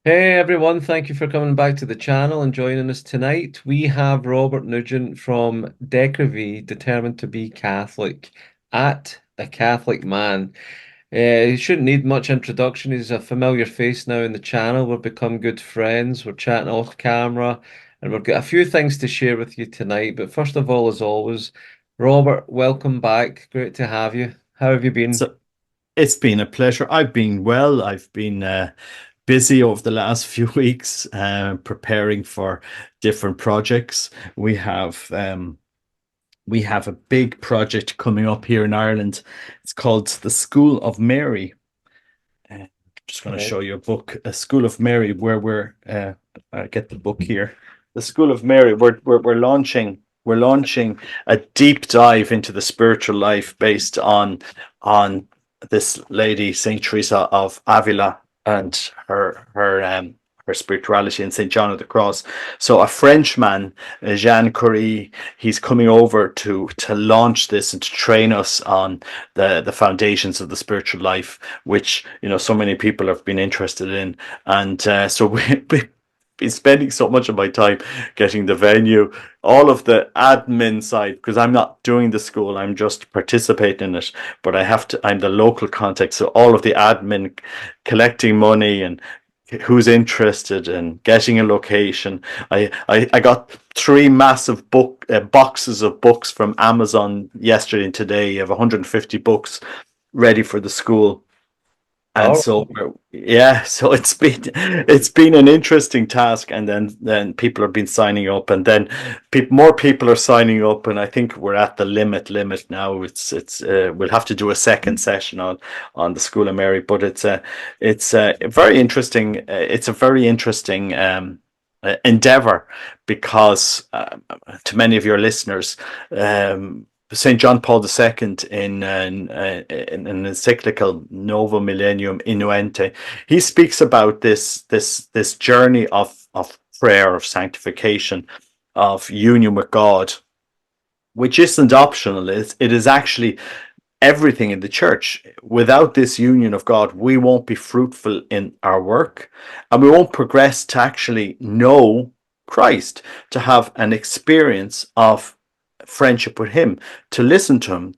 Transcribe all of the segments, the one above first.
Hey everyone, thank you for coming back to the channel and joining us tonight. We have Robert Nugent from Decrevie, determined to be Catholic, at the Catholic man. He shouldn't need much introduction. He's a familiar face now in the channel. We've become good friends. We're chatting off camera, and we've got a few things to share with you tonight. But first of all, as always, Robert, welcome back. Great to have you. How have you been? So it's been a pleasure. I've been well. I've been busy over the last few weeks, preparing for different projects. We have a big project coming up here in Ireland. It's called the School of Mary. I'm just going to Right. show you a book, a School of Mary, where I get the book here. The School of Mary. We're launching. We're launching a deep dive into the spiritual life based on this lady, Saint Teresa of Avila, and her spirituality, and Saint John of the Cross. So a Frenchman, Jean Curie, he's coming over to launch this and to train us on the foundations of the spiritual life, which so many people have been interested in. And so we been spending so much of my time getting the venue, all of the admin side, because I'm not doing the school, I'm just participating in it. But I'm the local contact, so all of the admin, collecting money and who's interested in getting a location. I got three massive boxes of books from Amazon yesterday and today. You have 150 books ready for the school. And All so yeah, so it's been an interesting task, and then people have been signing up, and then more people are signing up, and I think we're at the limit now. It's we'll have to do a second session on the School of Mary, but it's very interesting. It's a very interesting endeavor, because to many of your listeners, St. John Paul II, in an encyclical Novum Millennium Innuente, he speaks about this journey of prayer, of sanctification, of union with God, which isn't optional. It is actually everything in the church. Without this union of God, we won't be fruitful in our work, and we won't progress to actually know Christ, to have an experience of friendship with Him, to listen to Him,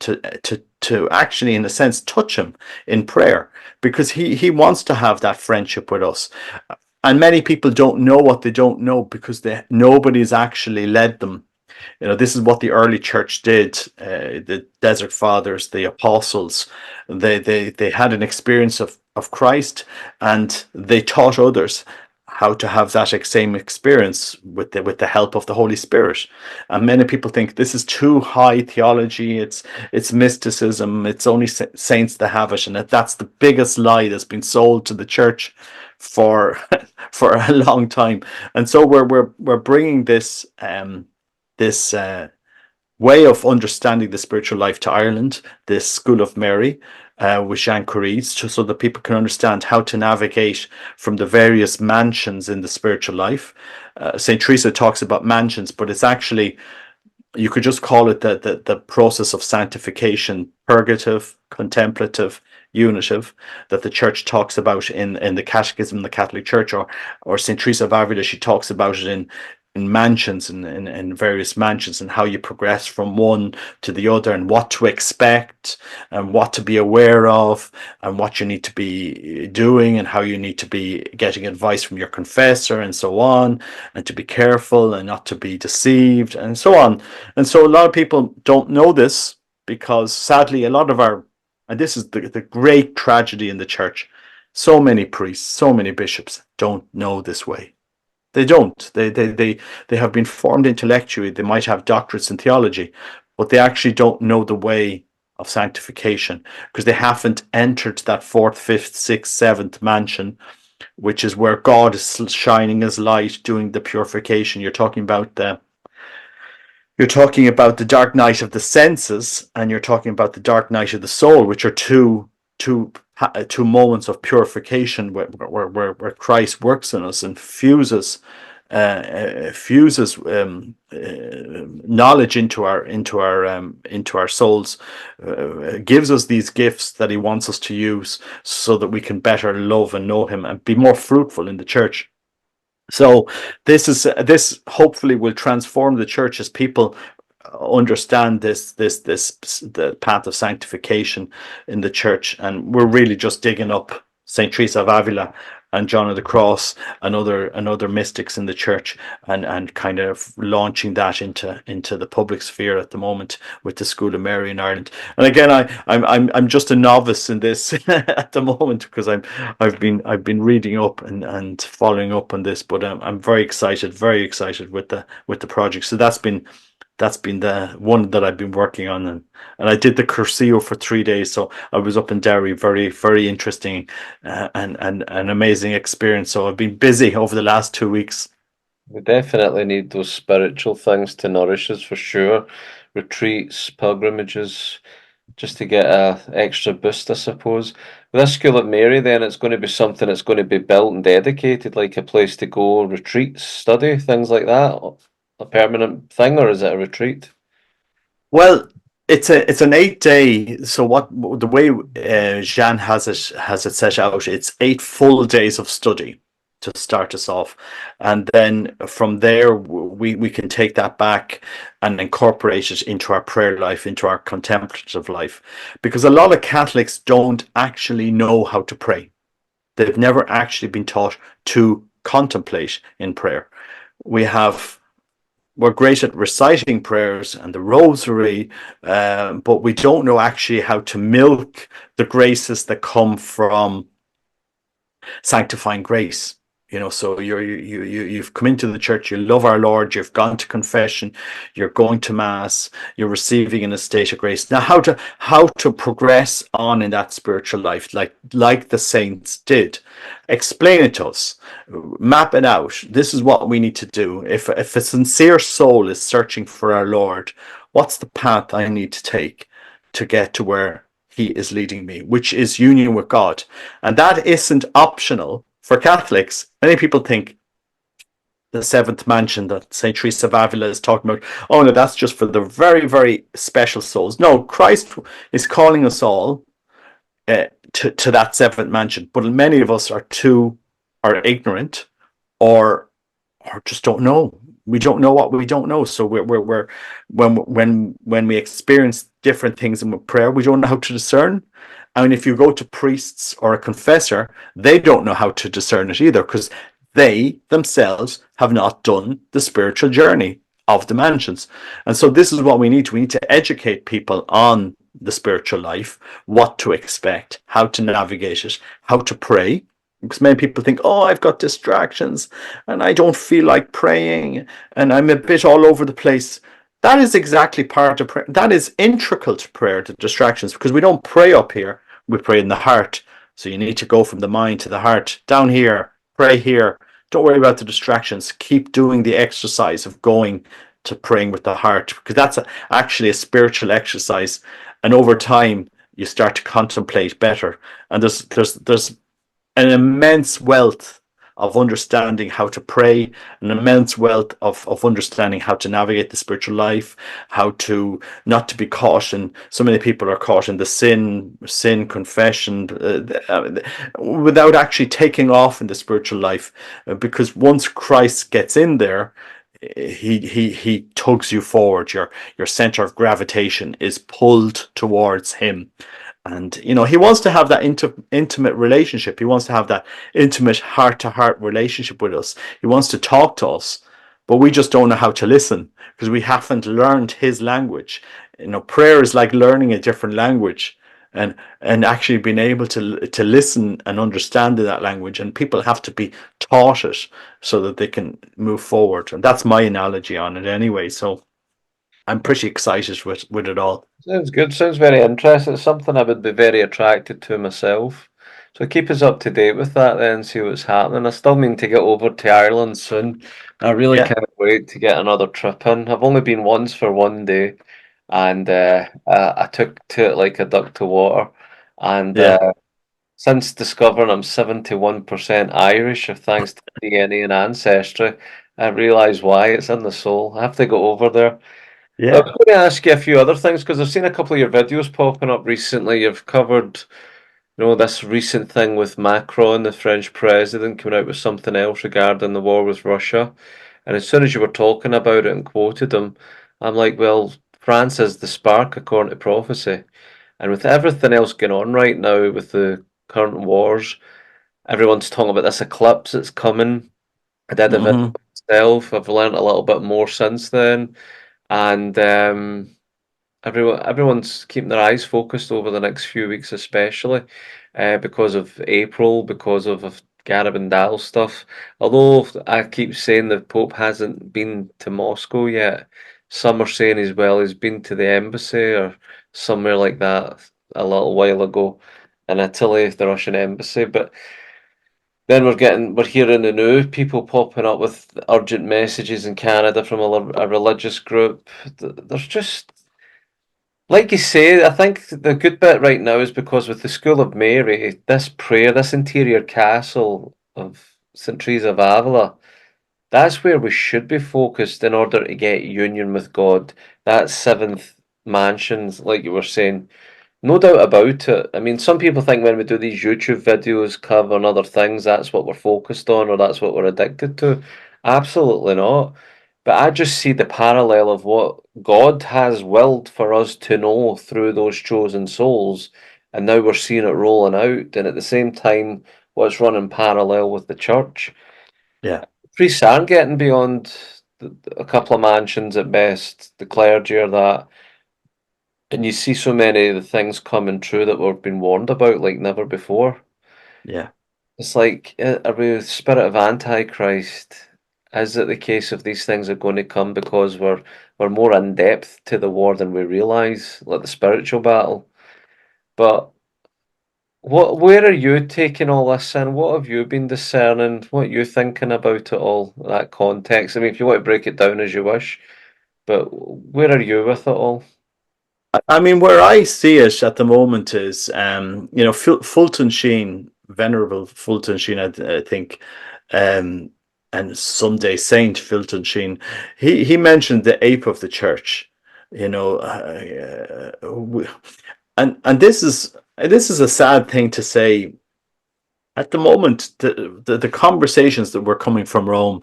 to actually, in a sense, touch Him in prayer, because He wants to have that friendship with us. And many people don't know what they don't know, because nobody's actually led them. This is what the early church did. The desert fathers, the apostles, they had an experience of Christ, and they taught others how to have that same experience with the help of the Holy Spirit. And many people think this is too high theology. It's mysticism. It's only saints that have it, and that's the biggest lie that's been sold to the church for for a long time. And so we're bringing this way of understanding the spiritual life to Ireland, this School of Mary, with Jean Curie, so that people can understand how to navigate from the various mansions in the spiritual life. St. Teresa talks about mansions, but it's actually, you could just call it the process of sanctification: purgative, contemplative, unitive, that the church talks about in the Catechism of the Catholic Church, or Saint Teresa of Avila, she talks about it in mansions, in various mansions, and how you progress from one to the other, and what to expect, and what to be aware of, and what you need to be doing, and how you need to be getting advice from your confessor, and so on, and to be careful and not to be deceived, and so on. And so a lot of people don't know this, because sadly a lot of our, and this is the great tragedy in the church, so many priests, so many bishops don't know this way. They don't. They have been formed intellectually. They might have doctorates in theology, but they actually don't know the way of sanctification, because they haven't entered that fourth, fifth, sixth, seventh mansion, which is where God is shining His light, doing the purification. You're talking about the dark night of the senses, and you're talking about the dark night of the soul, which are two moments of purification, where Christ works in us and fuses fuses knowledge into our souls, gives us these gifts that he wants us to use so that we can better love and know him and be more fruitful in the church. So this hopefully will transform the church as people understand this the path of sanctification in the church, and we're really just digging up Saint Teresa of Avila and John of the Cross and other mystics in the church, and kind of launching that into the public sphere at the moment with the School of Mary in Ireland. And again, I'm just a novice in this at the moment because I've been reading up and following up on this, but I'm very excited with the project. So that's been the one that I've been working on, and I did the Cursillo for 3 days. So I was up in Derry, very interesting, and an amazing experience. So I've been busy over the last 2 weeks. We definitely need those spiritual things to nourish us for sure. Retreats, pilgrimages, just to get a extra boost, I suppose. With this School of Mary, then it's going to be something that's going to be built and dedicated, like a place to go, retreats, study, things like that. A permanent thing, or is it a retreat? Well, it's an 8 day. So what the way Jeanne has it set out, it's 8 full days of study to start us off, and then from there we can take that back and incorporate it into our prayer life, into our contemplative life, because a lot of Catholics don't actually know how to pray. They've never actually been taught to contemplate in prayer. We have we're great at reciting prayers and the rosary, but we don't know actually how to milk the graces that come from sanctifying grace. So you've come into the church, you love our Lord, you've gone to confession, you're going to mass, you're receiving in a state of grace. Now, how to progress on in that spiritual life, like the saints did? Explain it to us, map it out. This is what we need to do. If a sincere soul is searching for our Lord, what's the path I need to take to get to where He is leading me, which is union with God? And that isn't optional for Catholics. Many people think the seventh mansion that Saint Teresa of Avila is talking about, oh no, that's just for the very, very special souls. No, Christ is calling us all to that seventh mansion, but many of us are ignorant, or just don't know. We don't know what we don't know. So we're when we experience different things in prayer, we don't know how to discern. I mean, if you go to priests or a confessor, they don't know how to discern it either, because they themselves have not done the spiritual journey of the mansions. And so this is what we need. We need to educate people on the spiritual life, what to expect, how to navigate it, how to pray. Because many people think, oh, I've got distractions and I don't feel like praying and I'm a bit all over the place. That is exactly part of prayer. That is integral to prayer, the distractions, because we don't pray up here, we pray in the heart. So you need to go from the mind to the heart, down here, pray here. Don't worry about the distractions. Keep doing the exercise of going to praying with the heart, because that's actually a spiritual exercise. And over time, you start to contemplate better. And there's an immense wealth of understanding how to pray, an immense wealth of understanding how to navigate the spiritual life, how to not to be caught in. So many people are caught in the sin confession, without actually taking off in the spiritual life, because once Christ gets in there, he tugs you forward. Your center of gravitation is pulled towards him. And he wants to have that intimate relationship. He wants to have that intimate heart-to-heart relationship with us. He wants to talk to us, but we just don't know how to listen because we haven't learned his language. Prayer is like learning a different language, and actually being able to listen and understand that language. And people have to be taught it so that they can move forward. And that's my analogy on it anyway. So I'm pretty excited with it all. Sounds good. Sounds very interesting. It's something I would be very attracted to myself. So keep us up to date with that then, see what's happening. I still mean to get over to Ireland soon. I really Yeah, can't wait to get another trip in. I've only been once for one day, and I took to it like a duck to water. And yeah. since discovering I'm 71% Irish, if thanks to DNA and ancestry, I realise why it's in the soul. I have to go over there. I was Yeah. going to ask you a few other things because I've seen a couple of your videos popping up recently. You've covered, this recent thing with Macron, the French president, coming out with something else regarding the war with Russia. And as soon as you were talking about it and quoted him, I'm like, well, France is the spark according to prophecy. And with everything else going on right now with the current wars, everyone's talking about this eclipse that's coming. I did a video Hmm. myself. I've learned a little bit more since then. And everyone's keeping their eyes focused over the next few weeks, especially because of April, because of Garib and Dal stuff. Although I keep saying the Pope hasn't been to Moscow yet, some are saying as well he's been to the embassy or somewhere like that a little while ago in Italy, the Russian embassy. But then we're hearing the new people popping up with urgent messages in Canada from a religious group. There's just like you say, I think the good bit right now is because with the School of Mary, this prayer, this interior castle of Saint Teresa of Avila, that's where we should be focused in order to get union with God. That seventh mansions, like you were saying, no doubt about it. I mean, some people think when we do these YouTube videos covering other things, that's what we're focused on or that's what we're addicted to. Absolutely not. But I just see the parallel of what God has willed for us to know through those chosen souls, and now we're seeing it rolling out, and at the same time, what's running parallel with the church. Yeah. Priests aren't getting beyond a couple of mansions at best, the clergy are that. And you see so many of the things coming true that we've been warned about like never before. Yeah. It's like, are we the spirit of Antichrist? Is it the case of these things are going to come because we're more in depth to the war than we realise, like the spiritual battle? But where are you taking all this in? What have you been discerning? What are you thinking about it all, that context? I mean, if you want to break it down as you wish, but where are you with it all? I mean, where I see it at the moment is, Fulton Sheen, Venerable Fulton Sheen, I think, um, and someday Saint Fulton Sheen, he mentioned the ape of the church, you know, and this is a sad thing to say. At the moment, the conversations that were coming from Rome,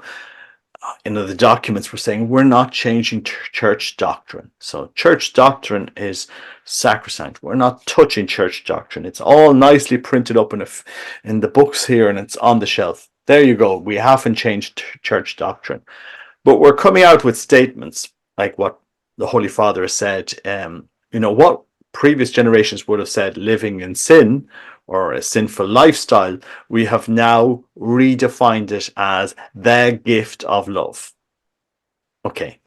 the documents were saying we're not changing church doctrine. So church doctrine is sacrosanct. We're not touching church doctrine. It's all nicely printed up in the books here, and it's on the shelf. There you go. We haven't changed church doctrine, but we're coming out with statements like what the Holy Father has said. What previous generations would have said, living in sin or a sinful lifestyle, we have now redefined it as the gift of love. Okay.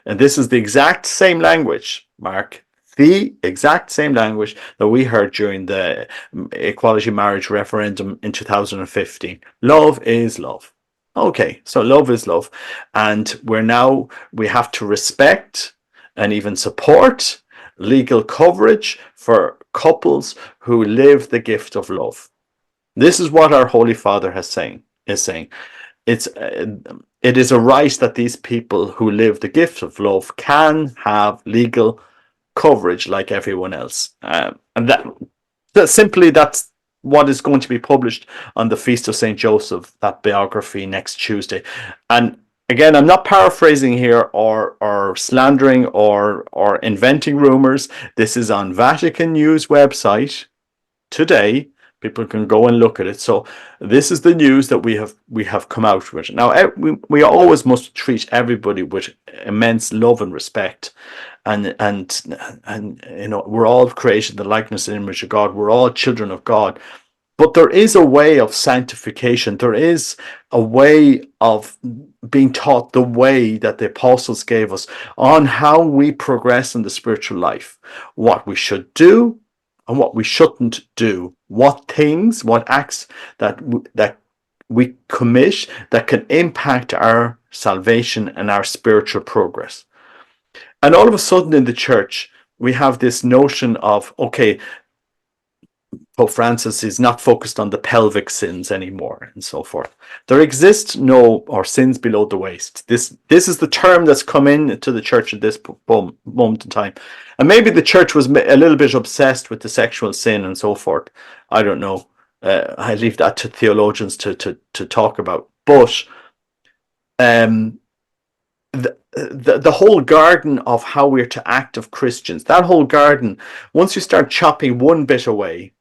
And this is the exact same language, Mark, the exact same language that we heard during the equality marriage referendum in 2015. Love is love. Okay, so love is love. And we have to respect and even support legal coverage for couples who live the gift of love. This is what our Holy Father is saying. It is a right that these people who live the gift of love can have legal coverage like everyone else, and that's what is going to be published on the Feast of Saint Joseph, that biography, next Tuesday. And again, I'm not paraphrasing here or slandering or inventing rumors. This is on Vatican News website today. People can go and look at it. So this is the news that we have come out with. Now we always must treat everybody with immense love and respect, and we're all created in the likeness and image of God. We're all children of God. But there is a way of sanctification. There is a way of being taught the way that the apostles gave us on how we progress in the spiritual life, what we should do and what we shouldn't do, what acts that we commit that can impact our salvation and our spiritual progress. And all of a sudden in the church, we have this notion of, okay, Pope Francis is not focused on the pelvic sins anymore, and so forth. There exists no or sins below the waist. This is the term that's come into the church at this moment in time, and maybe the church was a little bit obsessed with the sexual sin and so forth. I don't know. I leave that to theologians to talk about. But the whole garden of how we're to act of Christians, that whole garden, once you start chopping one bit away,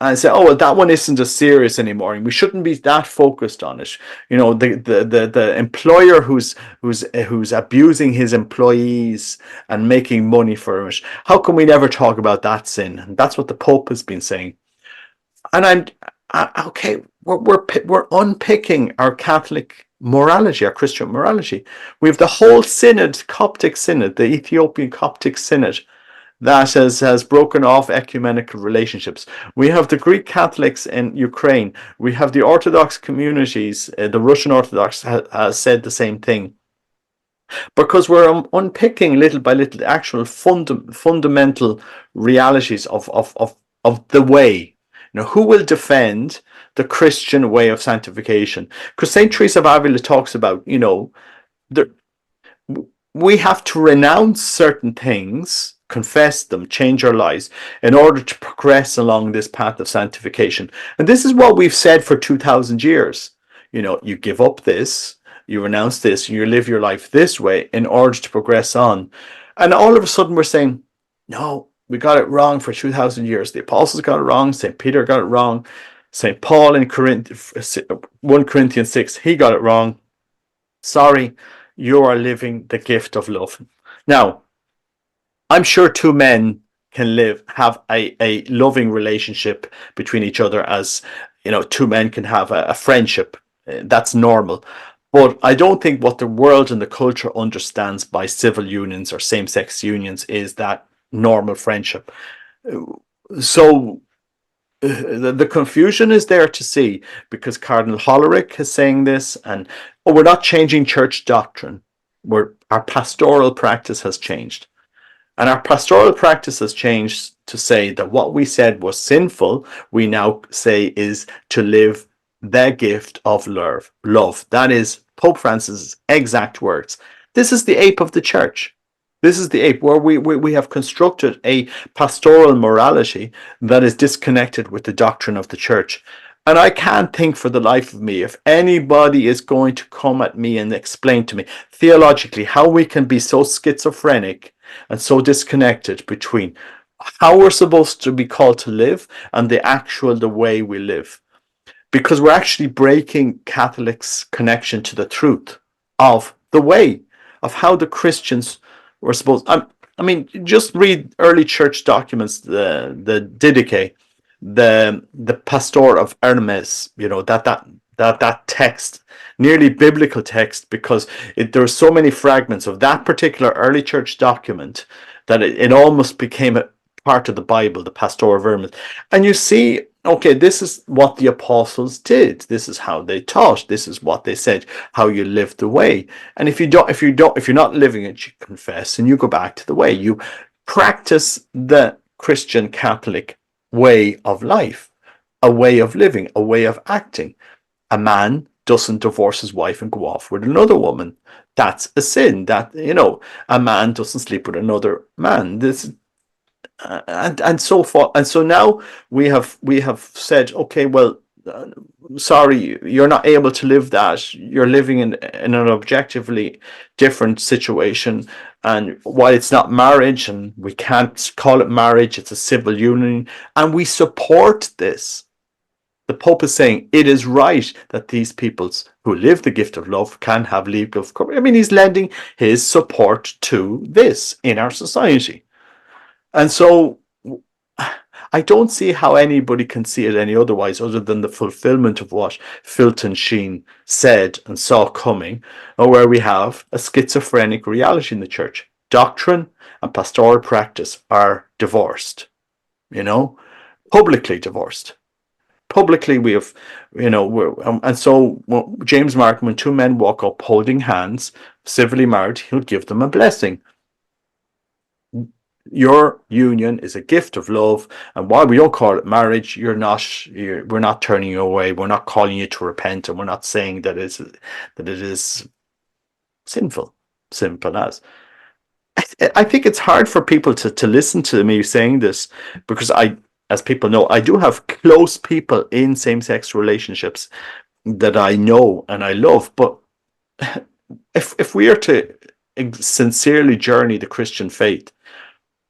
and say, oh, well, that one isn't as serious anymore, and we shouldn't be that focused on it. You know, the employer who's abusing his employees and making money for it. How can we never talk about that sin? And that's what the Pope has been saying. And okay, we're unpicking our Catholic morality, our Christian morality. We have the whole synod, Coptic synod, the Ethiopian Coptic synod, that has broken off ecumenical relationships. We have the Greek Catholics in Ukraine. We have the Orthodox communities. The Russian Orthodox has said the same thing. Because we're unpicking little by little the actual fundamental realities of the way. You know, who will defend the Christian way of sanctification? Because Saint Teresa of Avila talks about, you know, we have to renounce certain things, confess them, change our lives in order to progress along this path of sanctification. And this is what we've said for 2,000 years. You know, you give up this, you renounce this, and you live your life this way in order to progress on. And all of a sudden we're saying, no, we got it wrong for 2,000 years. The apostles got it wrong. St. Peter got it wrong. St. Paul in 1 Corinthians 6, he got it wrong. Sorry, you are living the gift of love. Now, I'm sure two men can have a loving relationship between each other, as you know, two men can have a friendship. That's normal. But I don't think what the world and the culture understands by civil unions or same-sex unions is that normal friendship. So the confusion is there to see, because Cardinal Hollerich is saying this, and we're not changing church doctrine. Our pastoral practice has changed. And our pastoral practice has changed to say that what we said was sinful, we now say is to live the gift of love. That is Pope Francis' exact words. This is the ape of the church. This is the ape where we have constructed a pastoral morality that is disconnected with the doctrine of the church. And I can't think for the life of me if anybody is going to come at me and explain to me theologically how we can be so schizophrenic and so disconnected between how we're supposed to be called to live and the way we live. Because we're actually breaking Catholics' connection to the truth of the way, of how the Christians were supposed. I mean, just read early church documents, the Didache, the Pastor of Hermes. You know, that text, nearly biblical text, because there are so many fragments of that particular early church document that it almost became a part of the Bible, the Pastor of Hermes. And you see, okay, this is what the apostles did. This is how they taught. This is what they said, how you live the way. And if you're not living it, you confess and you go back to the way. You practice the Christian Catholic way of life, a way of living, a way of acting. A man doesn't divorce his wife and go off with another woman. That's a sin. That, you know, a man doesn't sleep with another man. This and so forth. And so now we have said, okay, well, sorry, you're not able to live that. You're living in an objectively different situation. And while it's not marriage, and we can't call it marriage, it's a civil union, and we support this. The Pope is saying it is right that these peoples who live the gift of love can have legal. I mean, he's lending his support to this in our society. And so I don't see how anybody can see it any otherwise, other than the fulfillment of what Fulton Sheen said and saw coming, or where we have a schizophrenic reality in the church. Doctrine and pastoral practice are divorced, you know, publicly divorced. Publicly, we have, you know, and so James Martin, when two men walk up holding hands, civilly married, he'll give them a blessing. Your union is a gift of love, and while we don't call it marriage, we're not turning you away. We're not calling you to repent, and we're not saying that it is sinful. Simple as. I think it's hard for people to listen to me saying this because as people know, I do have close people in same-sex relationships that I know and I love. But if we are to sincerely journey the Christian faith,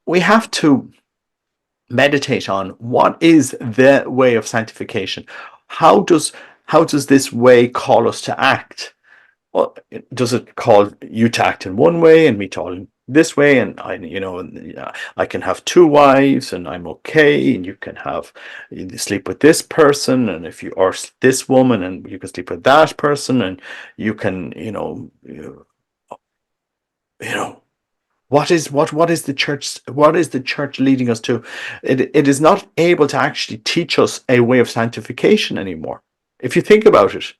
we have to meditate on what is the way of sanctification. How does how does this way call us to act? Well, does it call you to act in one way and me to act this way? And I can have two wives and I'm okay, and you can have you sleep with this person, and if you or this woman, and you can sleep with that person, and you can, you know, what is the church leading us to? It is not able to actually teach us a way of sanctification anymore. If you think about it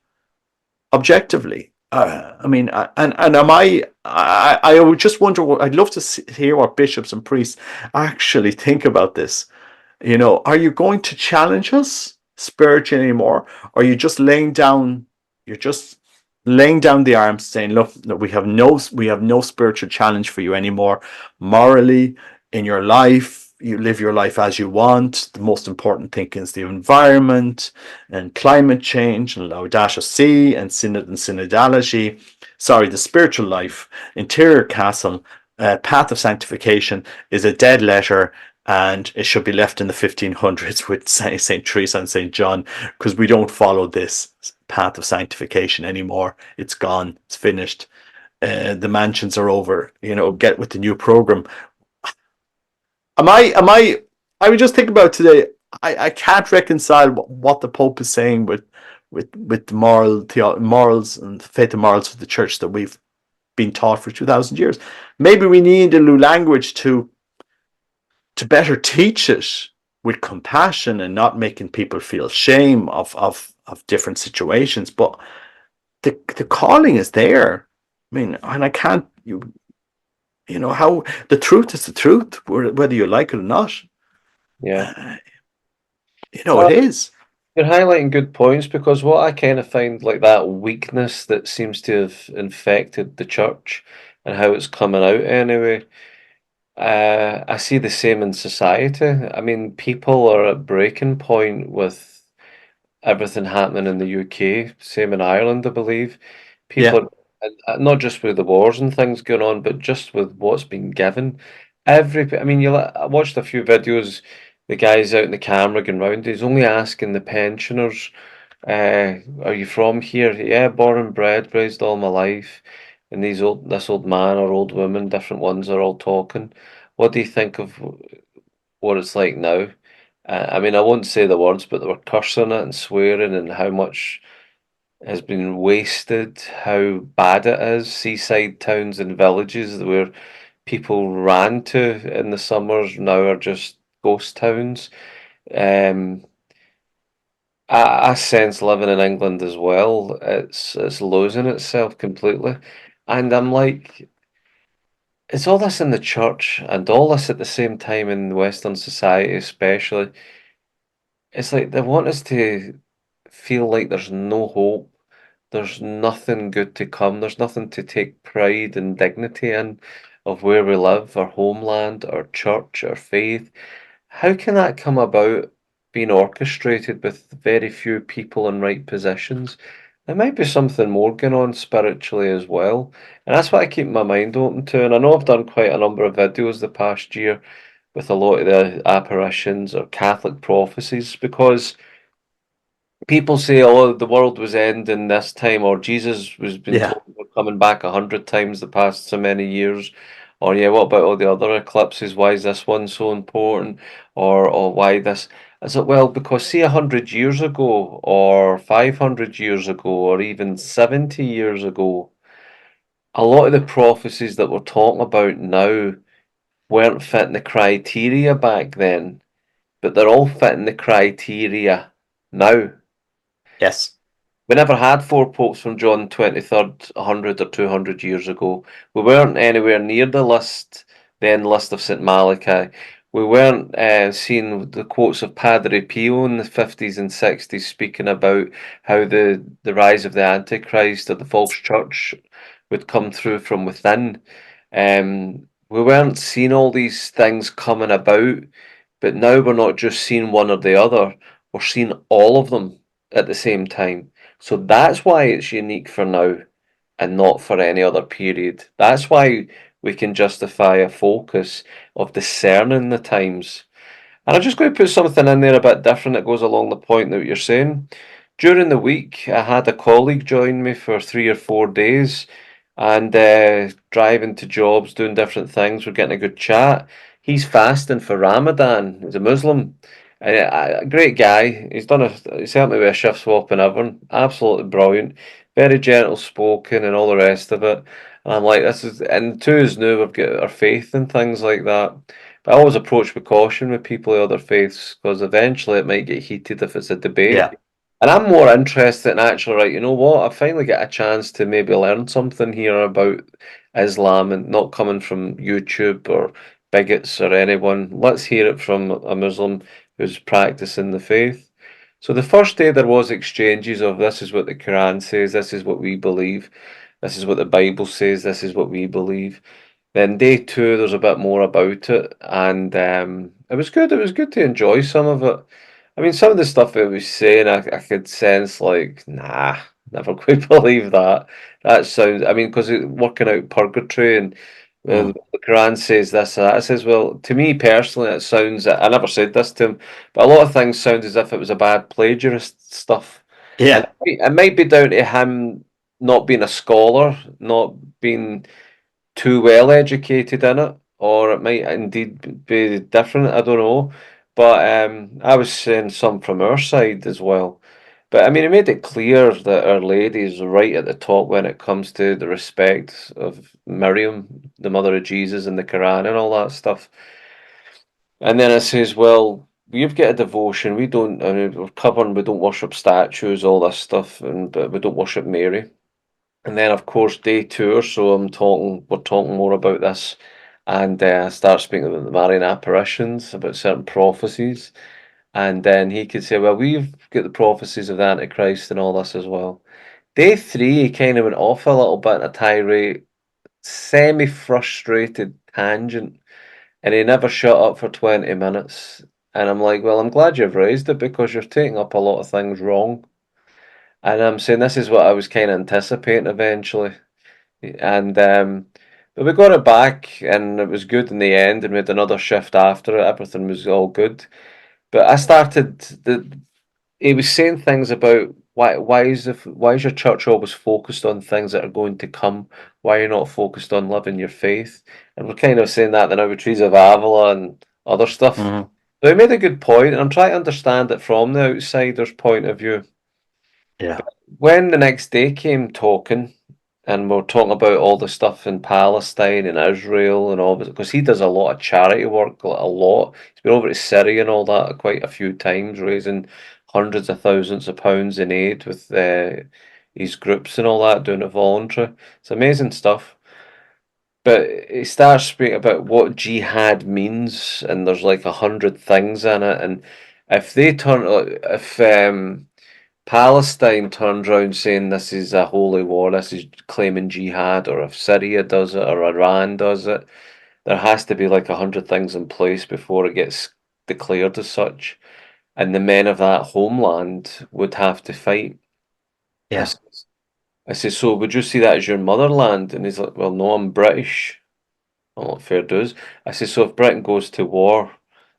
objectively, I mean, and am I would just wonder what I'd love to hear what bishops and priests actually think about this. Are you going to challenge us spiritually anymore? Or are you just you're just laying down the arms saying, look, we have no spiritual challenge for you anymore. Morally, in your life, you live your life as you want. The most important thing is the environment and climate change and Laudato Si and synod and synodality. Sorry, the spiritual life, interior castle, path of sanctification is a dead letter, and it should be left in the 1500s with Saint Teresa and Saint John, because we don't follow this path of sanctification anymore. It's gone. It's finished. The mansions are over. Get with the new program. I would just think about today. I can't reconcile what the Pope is saying with the morals and faith and morals of the church that we've been taught for 2,000 years. Maybe we need a new language to better teach it with compassion and not making people feel shame of different situations. But the calling is there. I mean, and I can't how the truth is the truth, whether you like it or not. Yeah. Uh, it Well, is. you're highlighting good points because what I kind of find like that weakness that seems to have infected the church and how it's coming out anyway. I see the same in society. I mean, people are at breaking point with everything happening in the UK, same in Ireland, I believe. Yeah, People, and not just with the wars and things going on, but just with what's been given. I mean, I watched a few videos. The guy's out in the camera going round. He's only asking the pensioners, "Are you from here?" Yeah, born and bred, raised all my life. And this old man or old woman, different ones are all talking. What do you think of what it's like now? I mean, I won't say the words, but they were cursing it and swearing and how much has been wasted, how bad it is. Seaside towns and villages where people ran to in the summers now are just ghost towns. Um, I sense living in England as well. It's losing itself completely, and I'm like, is all this in the church and all this at the same time in Western society, especially? It's like they want us to feel like there's no hope. There's nothing good to come. There's nothing to take pride and dignity in of where we live, our homeland, our church, our faith. How can that come about being orchestrated with very few people in right positions? There might be something more going on spiritually as well. And that's what I keep my mind open to. And I know I've done quite a number of videos the past year with a lot of the apparitions or Catholic prophecies because people say, "Oh, the world was ending this time," or Jesus was been yeah, told we're coming back 100 times the past so many years, or yeah, what about all the other eclipses? Why is this one so important? Or why this? I said, well, because see, 100 years ago, or 500 years ago, or even 70 years ago, a lot of the prophecies that we're talking about now weren't fitting the criteria back then, but they're all fitting the criteria now. yes, We never had four popes from John 23rd, 100 or 200 years ago. We weren't anywhere near the list the end list of St. Malachi. We weren't seeing the quotes of Padre Pio in the 50s and 60s speaking about how the rise of the Antichrist or the false church would come through from within. We weren't seeing all these things coming about, but now we're not just seeing one or the other, we're seeing all of them at the same time. So that's why it's unique for now and not for any other period. That's why we can justify a focus of discerning the times. And I'm just going to put something in there a bit different that goes along the point that you're saying. During the week, I had a colleague join me for 3 or 4 days and driving to jobs, doing different things. We're getting a good chat. He's fasting for Ramadan. He's a Muslim. A great guy. He's helped me with a shift swap and everything. Absolutely brilliant. Very gentle spoken and all the rest of it. And I'm like, and two is new, we've got our faith and things like that. But I always approach with caution with people of other faiths because eventually it might get heated if it's a debate. Yeah. And I'm more interested in actually, right, you know what? I finally get a chance to maybe learn something here about Islam and not coming from YouTube or bigots or anyone. Let's hear it from a Muslim who's practicing the faith. So the first day there was exchanges of this is what the Quran says, this is what we believe, this is what the Bible says, this is what we believe. Then day two, there's a bit more about it, and it was good. It was good to enjoy some of it. I mean, some of the stuff it was saying, I could sense like, nah, never quite believe that. That sounds. I mean, because working out purgatory and Mm. the Quran says this, that. It says, well, to me personally, it sounds. I never said this to him, but a lot of things sound as if it was a bad plagiarist stuff, and Yeah. it might be down to him not being a scholar, not being too well educated in it, or it might indeed be different. I don't know. But I was saying some from our side as well. But I mean, it made it clear that Our Lady is right at the top when it comes to the respect of Miriam, the mother of Jesus, and the Quran and all that stuff. And then it says, well, we've got a devotion. We don't, I mean, we're covering, we don't worship statues, all this stuff, and but we don't worship Mary. And then, of course, day two or so, we're talking more about this, and I start speaking about the Marian apparitions, about certain prophecies, and then he could say, "Well, we've got the prophecies of the Antichrist and all this as well." Day three, he kind of went off a little bit in a tirade, semi-frustrated tangent, and he never shut up for 20 minutes. And I'm like, "Well, I'm glad you've raised it because you're taking up a lot of things wrong." And I'm saying this is what I was kind of anticipating eventually. And but we got it back and it was good in the end and we had another shift after it. Everything was all good. But I started he was saying things about why is your church always focused on things that are going to come? Why are you not focused on living your faith? And we're kind of saying that in the Teresa of Avila and other stuff. Hmm. So he made a good point, and I'm trying to understand it from the outsider's point of view. Yeah. When the next day came talking, and we're talking about all the stuff in Palestine and Israel and all of it, because he does a lot of charity work, like a lot. He's been over to Syria and all that quite a few times, raising hundreds of thousands of pounds in aid with his groups and all that, doing it voluntary. It's amazing stuff. But he starts speaking about what jihad means, and there's like 100 things in it. And if they turn, if Palestine turns around saying this is a holy war, this is claiming jihad, or if Syria does it or Iran does it, there has to be like 100 things in place before it gets declared as such. And the men of that homeland would have to fight. I Yeah. says, so would you see that as your motherland? And he's like, well, no, I'm British. I'm like, fair dues. I said, so if Britain goes to war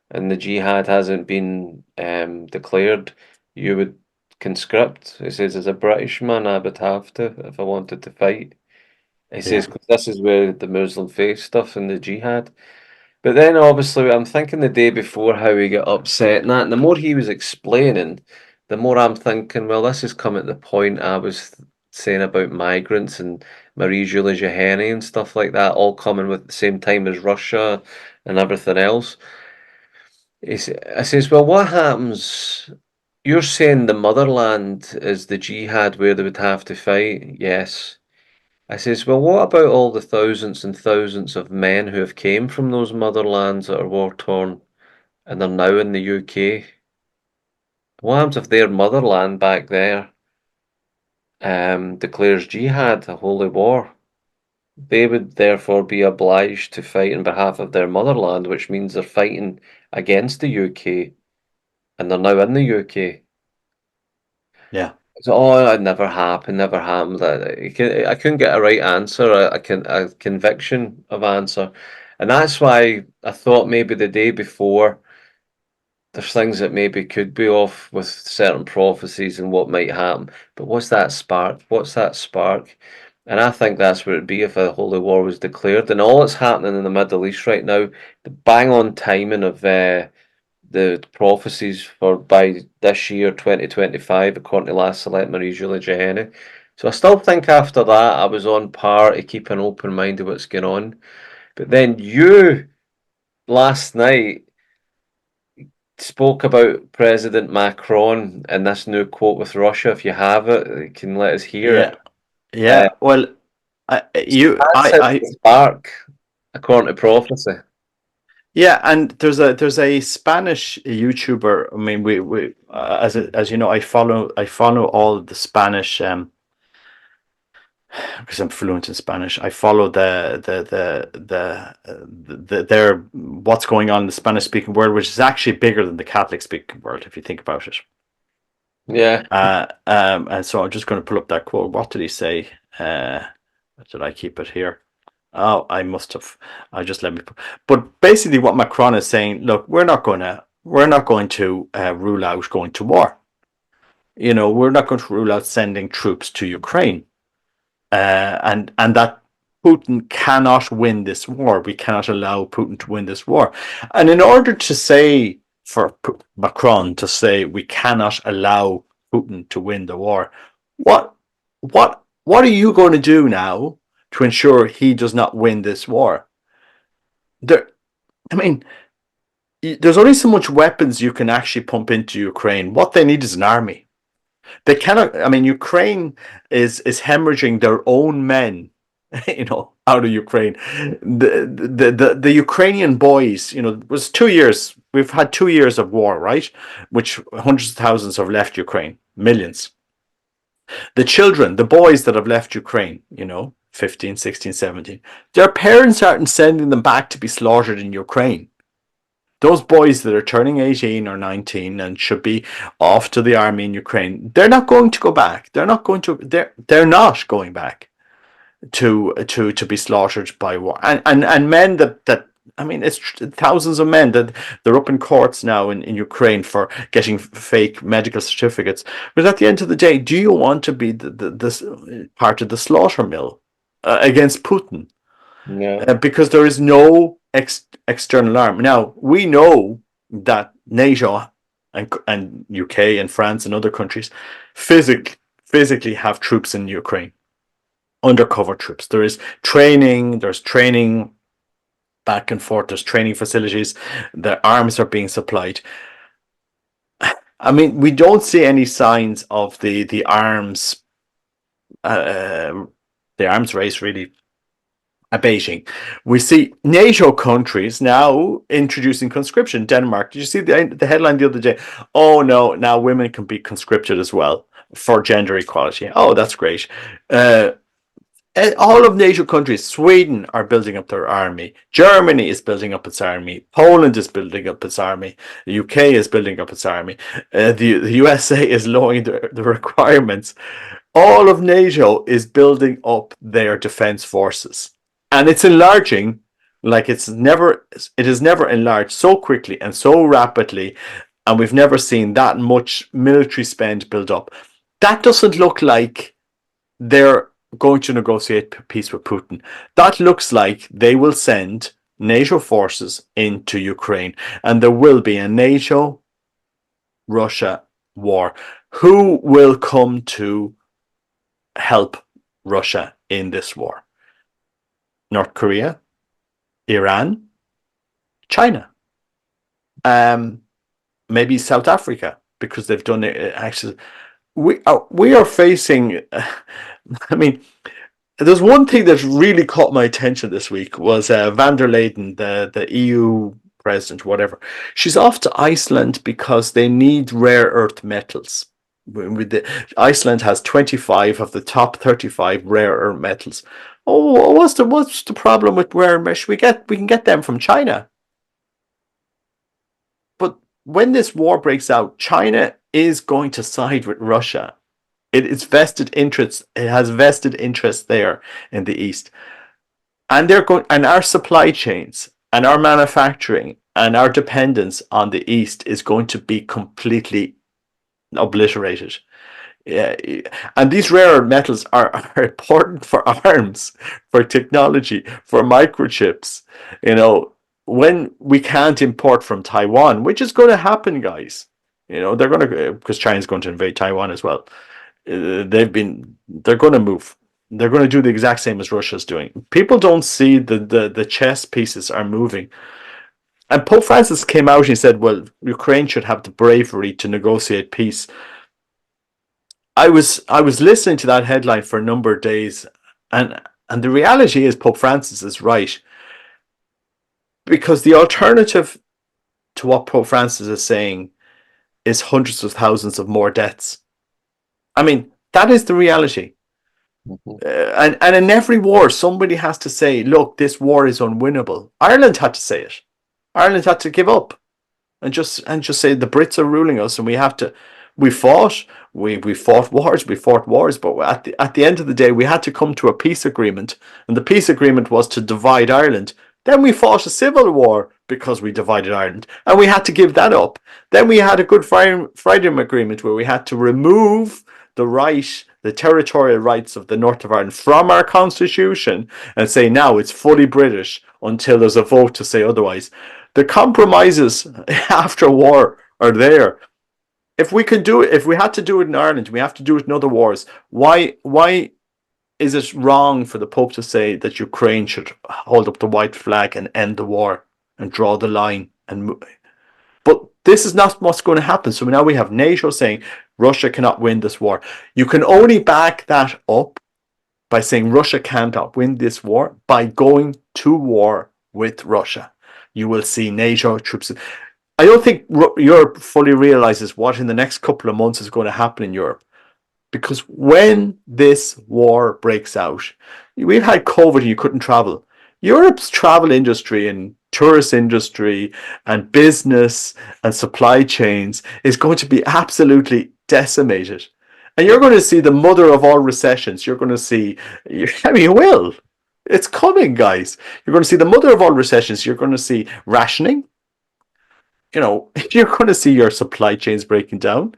and the jihad hasn't been declared, you would conscript. He says, as a British man, I would have to if I wanted to fight. He Yeah. says, because this is where the Muslim faith stuff and the jihad. But then obviously, I'm thinking the day before how he got upset and that. And the more he was explaining, the more I'm thinking, well, this has come at the point I was saying about migrants and Marie-Julie Jahenny and stuff like that, all coming with the same time as Russia and everything else. I says, well, what happens? You're saying the motherland is the jihad where they would have to fight? Yes. I says, well, what about all the thousands and thousands of men who have came from those motherlands that are war torn and they're now in the UK? What happens if their motherland back there declares jihad, a holy war? They would therefore be obliged to fight on behalf of their motherland, which means they're fighting against the UK, and they're now in the UK. Yeah, So, oh, it never happened, never happened. I couldn't get a right answer, a conviction of answer. And that's why I thought maybe the day before, there's things that maybe could be off with certain prophecies and what might happen. But what's that spark? What's that spark? And I think that's what it'd be if a holy war was declared. And all that's happening in the Middle East right now, the bang on timing of the prophecies for by this year, 2025, according to last select Marie-Julie Jehane. So I still think after that I was on par to keep an open mind to what's going on. But then you last night spoke about President Macron and this new quote with Russia. If you have it, you can let us hear it. yeah, Uh, yeah. Well, that's it, the spark, according to prophecy. yeah, and there's a Spanish YouTuber. I mean, we as you know, I follow all the Spanish because I'm fluent in Spanish. I follow their what's going on in the Spanish speaking world, which is actually bigger than the Catholic speaking world if you think about it. Yeah, And so I'm just going to pull up that quote. What did he say? Did I keep it here? Oh, I must have. I just let me. But basically, what Macron is saying: look, we're not going to rule out going to war. You know, we're not going to rule out sending troops to Ukraine, and that Putin cannot win this war. We cannot allow Putin to win this war. And in order to say for Macron to say we cannot allow Putin to win the war, what what are you going to do now to ensure he does not win this war? There, I mean, there's only so much weapons you can actually pump into Ukraine. What they need is an army. They cannot. I mean, Ukraine is hemorrhaging their own men, out of Ukraine. The Ukrainian boys, it was 2 years. We've had 2 years of war, right? Which hundreds of thousands have left Ukraine, millions. The children, the boys that have left Ukraine, 15, 16, 17, their parents aren't sending them back to be slaughtered in Ukraine. Those boys that are turning 18 or 19 and should be off to the army in Ukraine, they're not going to go back. They're not going back to be slaughtered by war. And men that I mean, it's thousands of men that they're up in courts now in Ukraine for getting fake medical certificates. But at the end of the day, do you want to be this part of the slaughter mill against Putin? yeah, Because there is no external arm. Now, we know that NATO and UK and France and other countries physically have troops in Ukraine, undercover troops. There's training back and forth, there's training facilities, the arms are being supplied. I mean, we don't see any signs of the arms race really abating. We see NATO countries now introducing conscription. Denmark, did you see the headline the other day? Oh no, now women can be conscripted as well for gender equality. Oh, that's great. All of NATO countries, Sweden are building up their army. Germany is building up its army. Poland is building up its army. The UK is building up its army. The USA is lowering the requirements. All of NATO is building up their defense forces. And it's enlarging like it has never enlarged so quickly and so rapidly. And we've never seen that much military spend build up. That doesn't look like they're going to negotiate peace with Putin. That looks like they will send NATO forces into Ukraine, and there will be a NATO-Russia war. Who will come to help Russia in this war? North Korea, Iran, China, maybe South Africa, because they've done it. Actually, we are facing. I mean, there's one thing that really caught my attention this week was van der Leyen, the EU president, whatever. She's off to Iceland because they need rare earth metals. Iceland has 25 of the top 35 rare earth metals. Oh, what's the problem with rare metals? We can get them from China. But when this war breaks out, China is going to side with Russia. It's vested interests. It has vested interests there in the East, and they're going. And our supply chains and our manufacturing and our dependence on the East is going to be completely obliterated. Yeah, and these rare metals are important for arms, for technology, for microchips. You know, when we can't import from Taiwan, which is going to happen, guys. You know, they're going to, because China's going to invade Taiwan as well. They're going to move. They're going to do the exact same as Russia's doing. People don't see the chess pieces are moving. And Pope Francis came out and he said, well, Ukraine should have the bravery to negotiate peace. I was listening to that headline for a number of days, and the reality is Pope Francis is right, because the alternative to what Pope Francis is saying is hundreds of thousands of more deaths. I mean, that is the reality. And in every war, somebody has to say, look, this war is unwinnable. Ireland had to say it. Ireland had to give up and just say the Brits are ruling us, and we fought wars, but at the end of the day, we had to come to a peace agreement, and the peace agreement was to divide Ireland. Then we fought a civil war because we divided Ireland, and we had to give that up. Then we had a Good Friday Agreement where we had to remove the territorial rights of the north of Ireland from our constitution and say now it's fully British until there's a vote to say otherwise. The compromises after war are there. If we can do it, if we had to do it in Ireland, we have to do it in other wars. Why is it wrong for the Pope to say that Ukraine should hold up the white flag and end the war and draw the line? But this is not what's going to happen. So now we have NATO saying Russia cannot win this war. You can only back that up by saying Russia cannot win this war by going to war with Russia. You will see NATO troops. I don't think Europe fully realizes what in the next couple of months is going to happen in Europe. Because when this war breaks out, we've had COVID and you couldn't travel. Europe's travel industry and tourist industry and business and supply chains is going to be absolutely decimated. And you're going to see the mother of all recessions. You're going to see, I mean, you will. It's coming, guys. You're going to see the mother of all recessions. You're going to see rationing. You know, you're going to see your supply chains breaking down.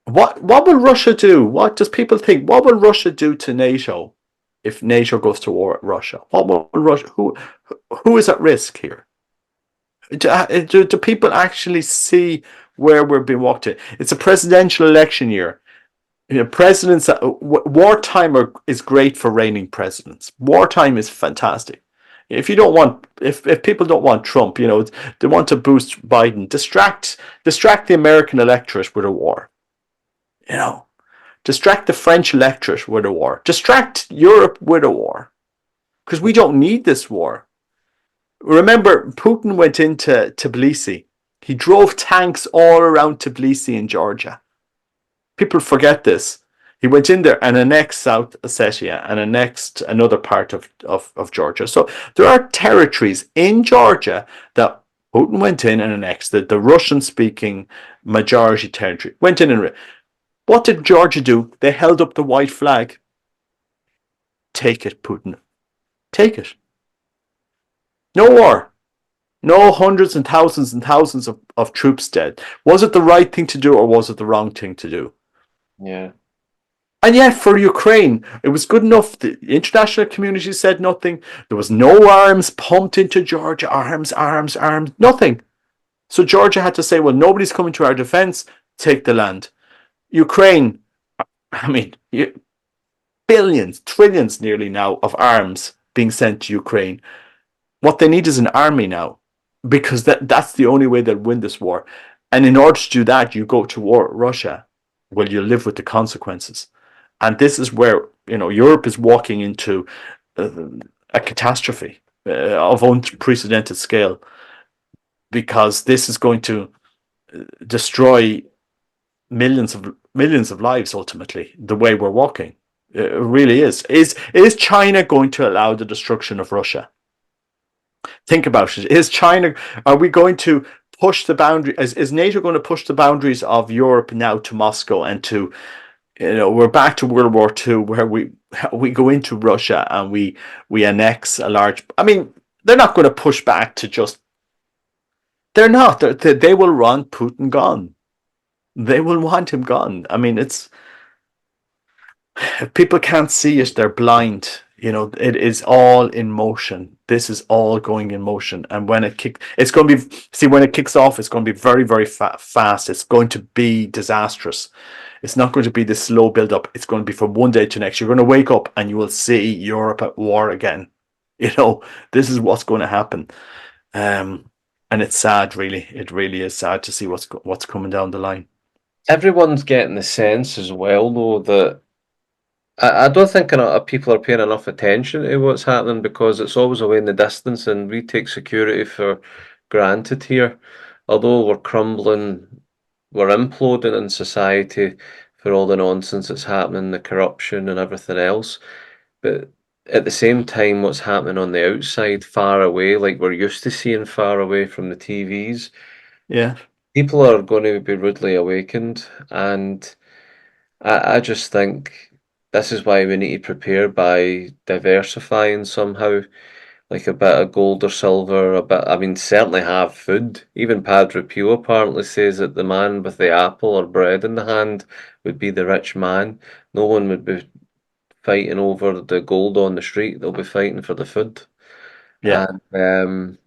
What will Russia do? What does people think? What will Russia do to NATO if NATO goes to war with Russia? What will Russia? Who is at risk here? Do people actually see where we're being walked to? It's a presidential election year. You know, presidents. Wartime is great for reigning presidents. Wartime is fantastic. If people don't want Trump, you know, they want to boost Biden, distract the American electorate with a war. You know, distract the French electorate with a war. Distract Europe with a war. Because we don't need this war. Remember, Putin went into Tbilisi. He drove tanks all around Tbilisi in Georgia. People forget this. He went in there and annexed South Ossetia and annexed another part of Georgia. So there are territories in Georgia that Putin went in and annexed. The Russian-speaking majority territory. Went in and... What did Georgia do? They held up the white flag. Take it, Putin. Take it. No war. No hundreds and thousands of troops dead. Was it the right thing to do or was it the wrong thing to do? Yeah. And yet for Ukraine, it was good enough. The international community said nothing. There was no arms pumped into Georgia. Arms, nothing. So Georgia had to say, well, nobody's coming to our defense. Take the land. Ukraine, I mean, billions, trillions nearly now of arms being sent to Ukraine. What they need is an army now, because that's the only way they'll win this war. And in order to do that, you go to war with Russia. Well, you live with the consequences. And this is where Europe is walking into uh, a catastrophe of unprecedented scale, because this is going to destroy millions of lives ultimately. The way we're walking, it really is. Is China going to allow the destruction of Russia? Think about it. Is China? Are we going to push the boundary? Is NATO going to push the boundaries of Europe now to Moscow and to, we're back to World War II, where we go into Russia and we annex a large. I mean, they're not going to push back to just. They're not. They will want Putin gone. They will want him gone. I mean, if people can't see it, they're blind. It is all in motion. This is all going in motion. And when it's going to be, see, when it kicks off, it's going to be very, very fast. It's going to be disastrous. It's not going to be this slow build up. It's going to be from one day to next. You're going to wake up and you will see Europe at war again. This is what's going to happen. And it's sad, really. It really is sad to see what's coming down the line. Everyone's getting the sense as well, though, that I don't think enough people are paying enough attention to what's happening because it's always away in the distance, and we take security for granted here. Although we're crumbling, we're imploding in society for all the nonsense that's happening, the corruption and everything else. But at the same time, what's happening on the outside, far away, like we're used to seeing far away from the TVs, Yeah. people are going to be rudely awakened. And I just think this is why we need to prepare by diversifying somehow, like a bit of gold or silver, a bit, I mean, certainly have food. Even Padre Pio apparently says that the man with the apple or bread in the hand would be the rich man. No one would be fighting over the gold on the street, they'll be fighting for the food. Yeah. And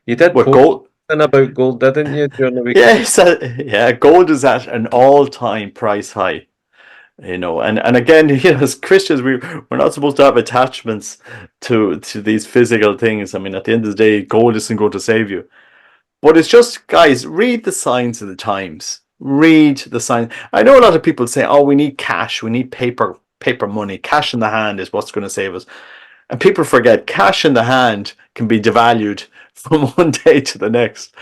you did What post gold? something about gold, didn't you, during the week? Yes, yeah. Gold is at an all-time price high. And again, as Christians, we're not supposed to have attachments to these physical things. I mean, at the end of the day, gold isn't going to save you. But it's just, guys, read the signs of the times. Read the signs. I know a lot of people say, "Oh, we need cash. We need paper money. Cash in the hand is what's going to save us." And people forget cash in the hand can be devalued from one day to the next.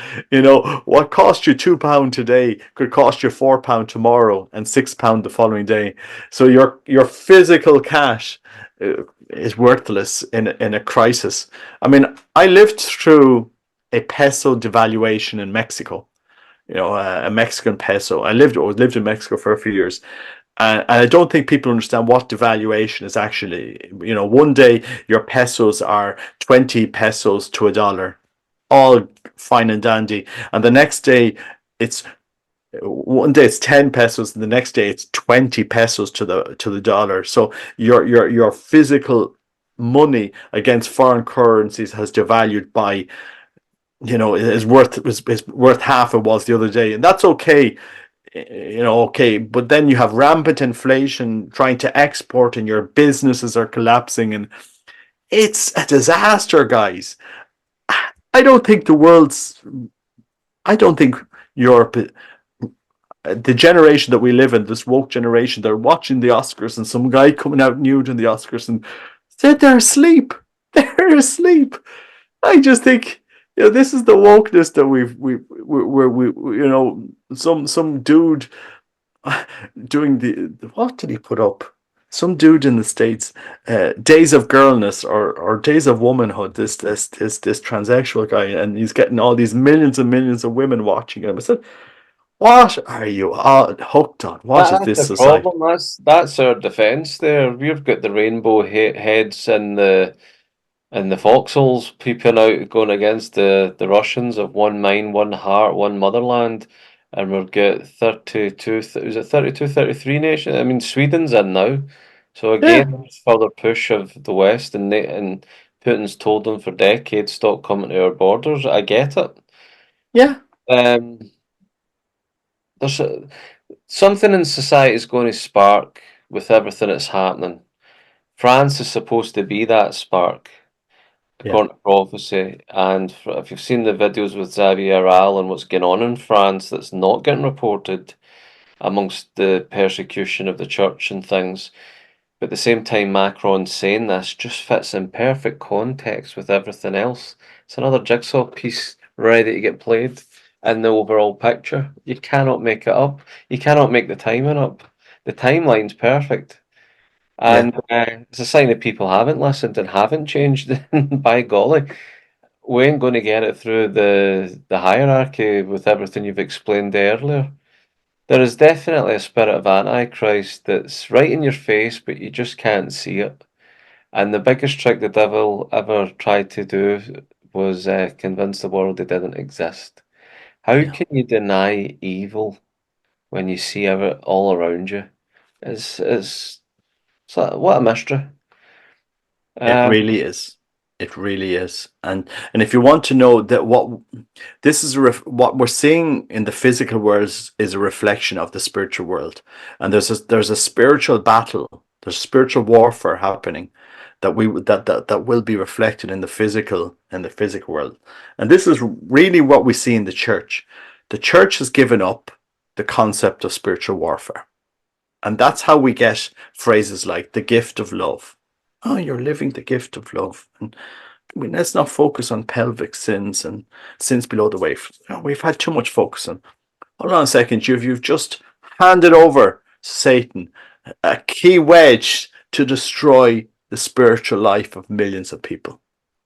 What cost you £2 today could cost you £4 tomorrow and £6 the following day. So your physical cash is worthless in a crisis. I mean, I lived through a peso devaluation in Mexico. A Mexican peso. I lived in Mexico for a few years, and I don't think people understand what devaluation is actually. One day your pesos are 20 pesos to a dollar, all fine and dandy, and the next day it's one day it's 10 pesos, and the next day it's 20 pesos to the dollar. So your physical money against foreign currencies has devalued by, is worth half it was the other day, and that's okay. Okay, but then you have rampant inflation trying to export, and your businesses are collapsing, and it's a disaster, guys. I don't think the world's. I don't think Europe, the generation that we live in, this woke generation, they're watching the Oscars, and some guy coming out nude in the Oscars and said they're asleep. They're asleep. I just think, this is the wokeness that some dude doing what did he put up? Some dude in the States, days of girlness or days of womanhood. This transsexual guy, and he's getting all these millions and millions of women watching him. I said, what are you all hooked on? What is That's this the society? problem. That's our defence there. We've got the rainbow heads and the foxholes peeping out, going against the Russians of one mind, one heart, one motherland, and we've got 32. Was it 32, 33 nations? I mean, Sweden's in now, so Yeah, again, there's further push of the West, and Putin's told them for decades, stop coming to our borders. I get it. yeah, Um, there's something in society is going to spark with everything that's happening. France is supposed to be that spark, yeah, according to prophecy. And if you've seen the videos with Xavier Al and what's going on in France that's not getting reported amongst the persecution of the church and things, But at the same time, Macron saying this just fits in perfect context with everything else. It's another jigsaw piece ready to get played in the overall picture. You cannot make it up. You cannot make the timing up. The timeline's perfect. Yeah, And it's a sign that people haven't listened and haven't changed. By golly, we ain't going to get it through the hierarchy with everything you've explained earlier. There is definitely a spirit of Antichrist that's right in your face, but you just can't see it. And the biggest trick the devil ever tried to do was convince the world it didn't exist. How yeah. can you deny evil when you see it all around you? It's like, what a mystery. It Um, really is. It really is. And if you want to know that what this is what we're seeing in the physical world is a reflection of the spiritual world. And there's a spiritual battle, there's spiritual warfare happening that will be reflected in the physical world. And this is really what we see in the church. The church has given up the concept of spiritual warfare. And that's how we get phrases like the gift of love. Oh, you're living the gift of love. And I mean, let's not focus on pelvic sins and sins below the waist. Oh, we've had too much focus on. Hold on a second. You've just handed over Satan a key wedge to destroy the spiritual life of millions of people.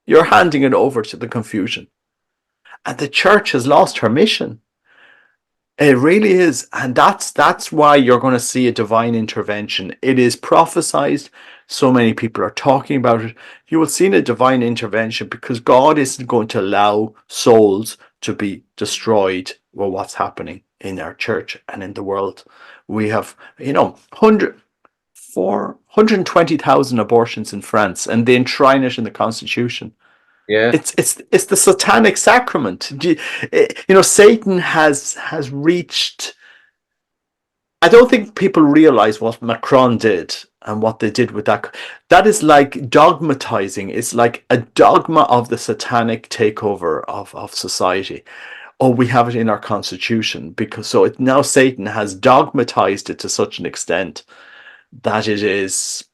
You're handing it over to the confusion. And the church has lost her mission. It really is, and that's why you're going to see a divine intervention. It is prophesied. So many people are talking about it. You will see a divine intervention because God isn't going to allow souls to be destroyed with what's happening in our church and in the world. We have, 120,000 abortions in France, and they enshrine it in the Constitution. yeah. It's the satanic sacrament. Satan has reached. I don't think people realize what Macron did and what they did with that. That is like dogmatizing. It's like a dogma of the satanic takeover of society. Oh, we have it in our constitution because now Satan has dogmatized it to such an extent that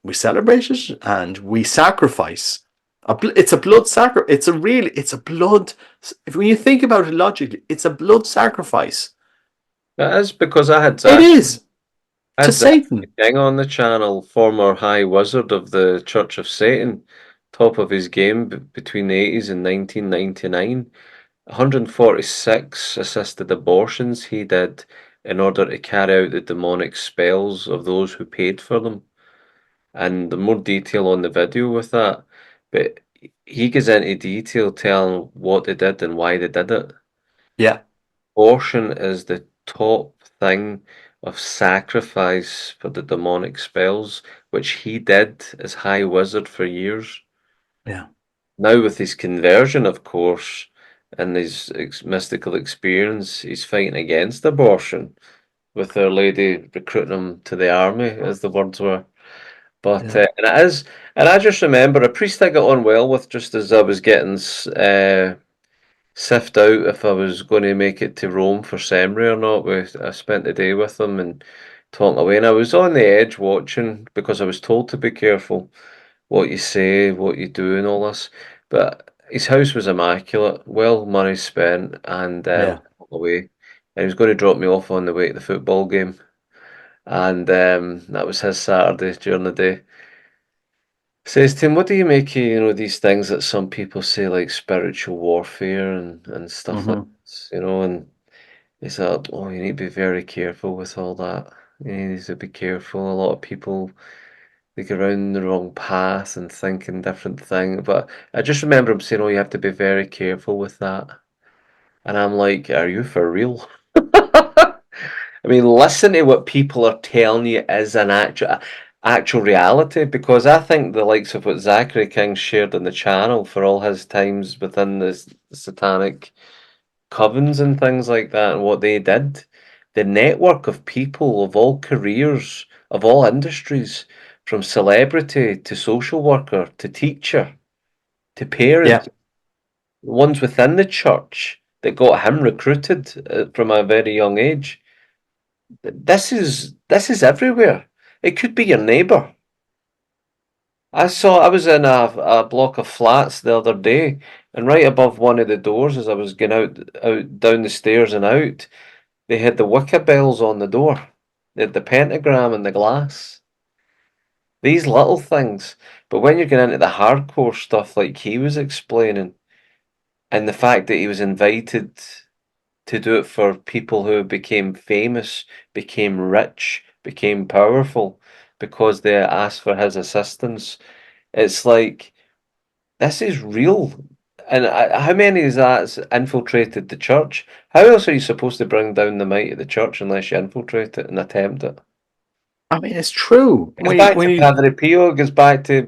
we celebrate it and we sacrifice. It's a blood sacrifice. It's a blood. When you think about it logically, it's a blood sacrifice. It is because I had It Zach. is I to had Zach Satan. King on the channel, former High Wizard of the Church of Satan, top of his game between the 80s and 1999. 146 assisted abortions he did in order to carry out the demonic spells of those who paid for them. And the more detail on the video with that, but he goes into detail telling what they did and why they did it. Yeah, Abortion is the top thing of sacrifice for the demonic spells, which he did as High Wizard for years. yeah, Now, with his conversion, of course, and his mystical experience, he's fighting against abortion, with Our Lady recruiting him to the army, as the words were. But yeah. and it is, and I just remember a priest I got on well with just as I was getting sift out if I was going to make it to Rome for seminary or not. I spent the day with him and talking away, and I was on the edge watching because I was told to be careful what you say, what you do, and all this. But his house was immaculate, well money spent, and Yeah. away. And he was going to drop me off on the way to the football game, and that was his Saturday during the day. Says Tim, what do you make of, these things that some people say like spiritual warfare and stuff like Hmm. this, and he said, oh, you need to be very careful with all that. You need to be careful. A lot of people they go around the wrong path and thinking different thing. But I just remember him saying, oh, you have to be very careful with that. And I'm like, are you for real? I mean, listen to what people are telling you is an actual reality, because I think the likes of what Zachary King shared on the channel for all his times within the satanic covens and things like that and what they did, the network of people of all careers, of all industries, from celebrity to social worker to teacher to Yeah, parent, ones within the church that got him recruited from a very young age. This is everywhere. It could be your neighbour. I was in a block of flats the other day, and right above one of the doors as I was going out down the stairs and out, they had the Wicca bells on the door. They had the pentagram and the glass. These little things. But when you're getting into the hardcore stuff like he was explaining, and the fact that he was invited to do it for people who became famous, became rich, became powerful because they asked for his assistance, it's like this is real. And how many is that's infiltrated the church? How else are you supposed to bring down the might of the church unless you infiltrate it and attempt it? I mean, it's true. It goes When you, back when to you Padre Pio, it goes back to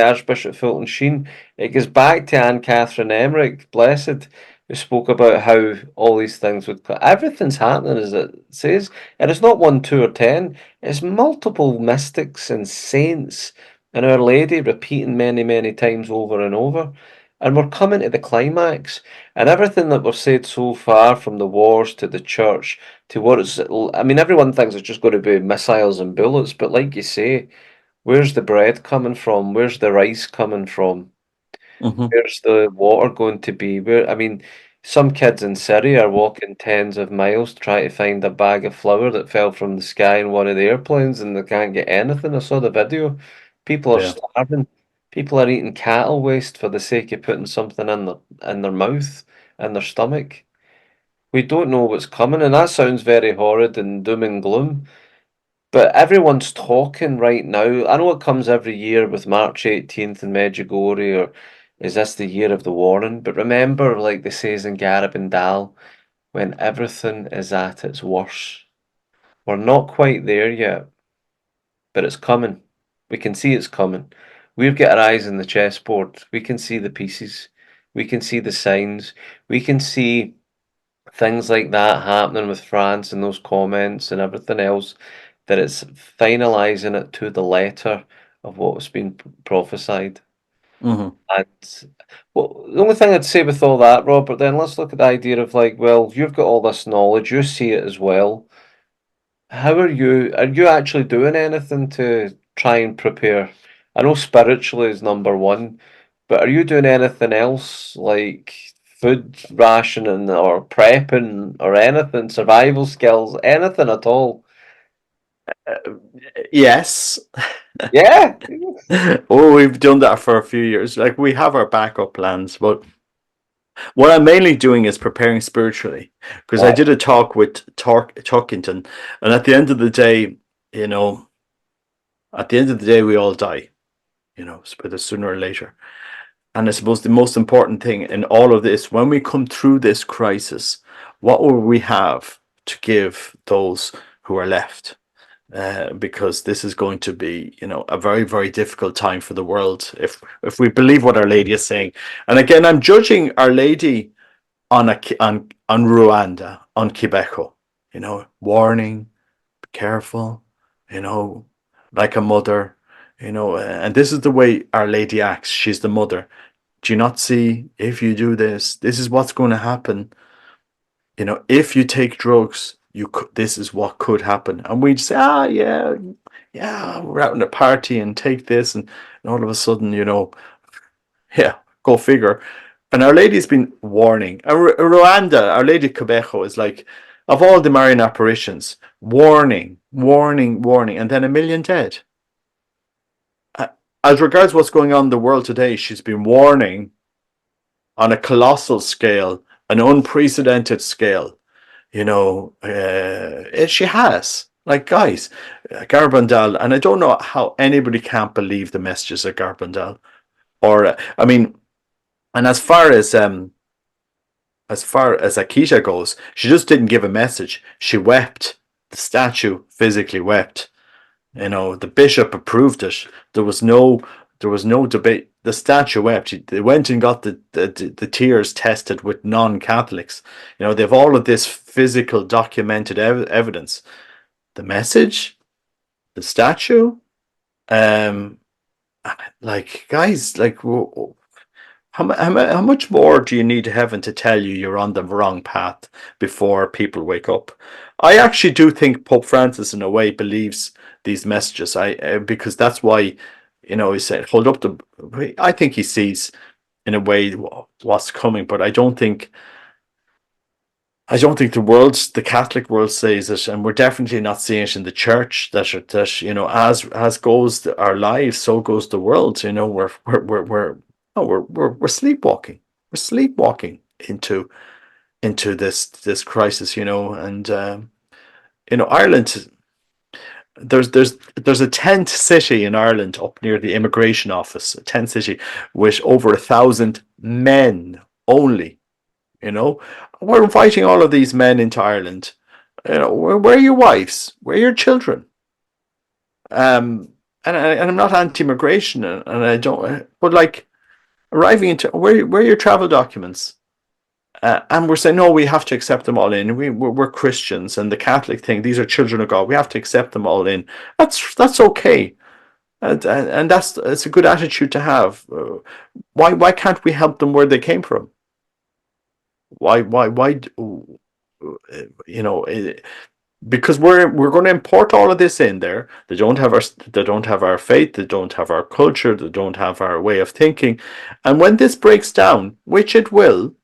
Archbishop Fulton Sheen, it goes back to Anne Catherine Emmerich, blessed, who spoke about how all these things would. Everything's happening as it says, and it's not one, two, or ten. It's multiple mystics and saints and Our Lady repeating many, many times over and over, and we're coming to the climax. And everything that we've said so far, from the wars to the church to what it's, I mean, everyone thinks it's just going to be missiles and bullets, but like you say, where's the bread coming from? Where's the rice coming from? Mhm. Where's the water going to be? Where, I mean, some kids in Syria are walking tens of miles to try to find a bag of flour that fell from the sky in one of the airplanes and they can't get anything. I saw the video. People are Yeah. starving. People are eating cattle waste for the sake of putting something in their mouth, in their stomach. We don't know what's coming, and that sounds very horrid and doom and gloom. But everyone's talking right now. I know it comes every year with March 18th in Medjugorje, or is this the year of the warning? But remember, like they says in Garabandal, when everything is at its worst. We're not quite there yet, but it's coming. We can see it's coming. We've got our eyes on the chessboard. We can see the pieces. We can see the signs. We can see things like that happening with France and those comments and everything else, that it's finalising it to the letter of what was being prophesied. Mhm. And well, the only thing I'd say with all that, Robert, then let's look at the idea of like, well, you've got all this knowledge, you see it as well. How are you? Are you actually doing anything to try and prepare? I know spiritually is number one, but are you doing anything else like food rationing or prepping or anything, survival skills, anything at all? Yes. Yeah. Oh, we've done that for a few years. Like we have our backup plans, but what I'm mainly doing is preparing spiritually. Because I Right. did a talk with Talkington, and at the end of the day, you know, at the end of the day, we all die. Whether sooner or later. And I suppose the most important thing in all of this, when we come through this crisis, what will we have to give those who are left? Because this is going to be, a very, very difficult time for the world if we believe what Our Lady is saying. And again, I'm judging Our Lady on Rwanda, on Quebeco. Warning, be careful. You know, like a mother. And this is the way Our Lady acts. She's the mother. Do you not see? If you do this, this is what's going to happen. If you take drugs, this is what could happen. And we'd say, yeah, yeah, we're out in a party and take this, and all of a sudden, yeah, go figure. And Our Lady's been warning. Rwanda, Our Lady Quebeco is like, of all the Marian apparitions, warning, warning, warning, and then a million dead. Uh, As regards what's going on in the world today, she's been warning on a colossal scale, an unprecedented scale. She has. Like, guys, Garbandal, and I don't know how anybody can't believe the messages of Garbandal. Or, I mean, and as far as Akita goes, she just didn't give a message. She wept. The statue physically wept. The bishop approved it. There was no there was no debate. The statue wept. They went and got the tears tested with non-Catholics. They've all of this physical documented evidence. The message, the statue, um, like guys, like how much more do you need heaven to tell you you're on the wrong path before people wake up? I actually do think Pope Francis, in a way, believes these messages. Because that's why, he said, hold up the. I think he sees in a way what's coming, but I don't think the Catholic world says it, and we're definitely not seeing it in the church. That as goes our lives, so goes the world. We're sleepwalking. We're sleepwalking into this crisis. And Ireland. There's a tent city in Ireland up near the immigration office, a tent city with over 1,000 men only. You know, we're inviting all of these men into Ireland. Where are your wives? Where are your children? And I'm not anti-immigration, and I don't. But like arriving into where are your travel documents? And we're saying no, we have to accept them all in. We're Christians, and the Catholic thing. These are children of God. We have to accept them all in. That's okay, and it's a good attitude to have. Why can't we help them where they came from? Why you know because we're going to import all of this in there. They don't have our faith, they don't have our culture, they don't have our way of thinking. And when this breaks down, which it will,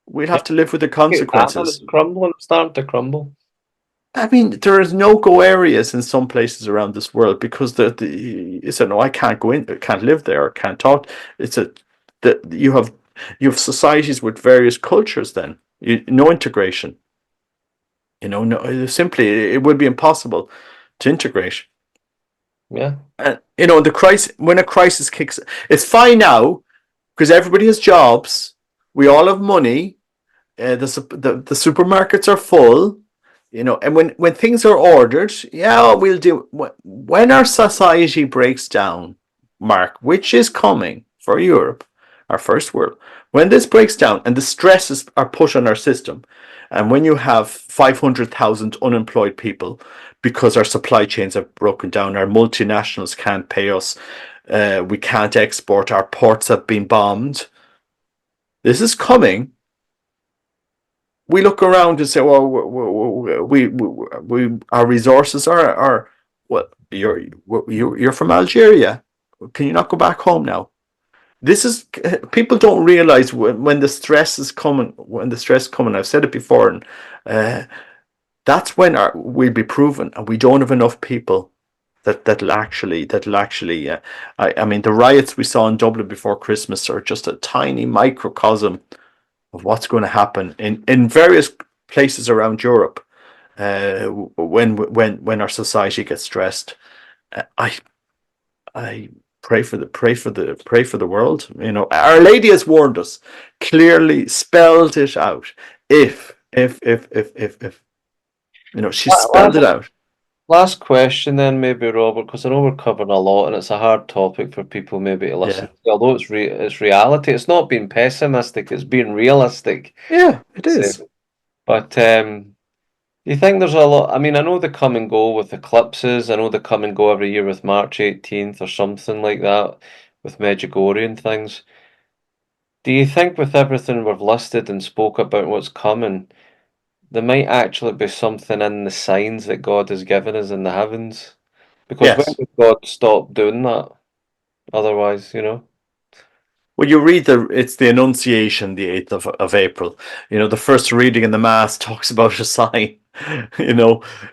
we'll Yeah, have to live with the it's happening. It's consequences. crumbling. It's starting to crumble. I mean, there is no-go areas in some places around this world because you said no, I can't go in, I can't live there, I can't talk. It's a that you have societies with various cultures. Then no integration. No, simply it would be impossible to integrate. Yeah. And the crisis when a crisis kicks, it's fine now because everybody has jobs. We all have money. The supermarkets are full. And when things are ordered, yeah, we'll do. When our society breaks down, Mark, which is coming for Europe, our first world, when this breaks down and the stresses are put on our system, and when you have 500,000 unemployed people because our supply chains have broken down, our multinationals can't pay us, we can't export, our ports have been bombed. This is coming. We look around and say, well, our resources are well, you're from Algeria. Can you not go back home now? This is people don't realize when the stress is coming. When the stress is coming, I've said it before, and that's when we'll be proven, and we don't have enough people that'll actually. I mean, the riots we saw in Dublin before Christmas are just a tiny microcosm of what's going to happen in various places around Europe when our society gets stressed. I I pray for the world. Our Lady has warned us, clearly spelled it out. If she spelled Last, it out. last question then, maybe, Robert, because I know we're covering a lot and it's a hard topic for people maybe to listen Yeah, to. Although it's reality, it's not being pessimistic, it's being realistic. yeah, it So, is. but you think there's a lot? I mean, I know they come and go with eclipses. I know they come and go every year with March 18th or something like that, with Medjugorje and things. Do you think with everything we've listed and spoke about what's coming, there might actually be something in the signs that God has given us in the heavens? Because when Yes. would God stop doing that? Otherwise, Well, it's the Annunciation, the 8th of April. The first reading in the Mass talks about a sign.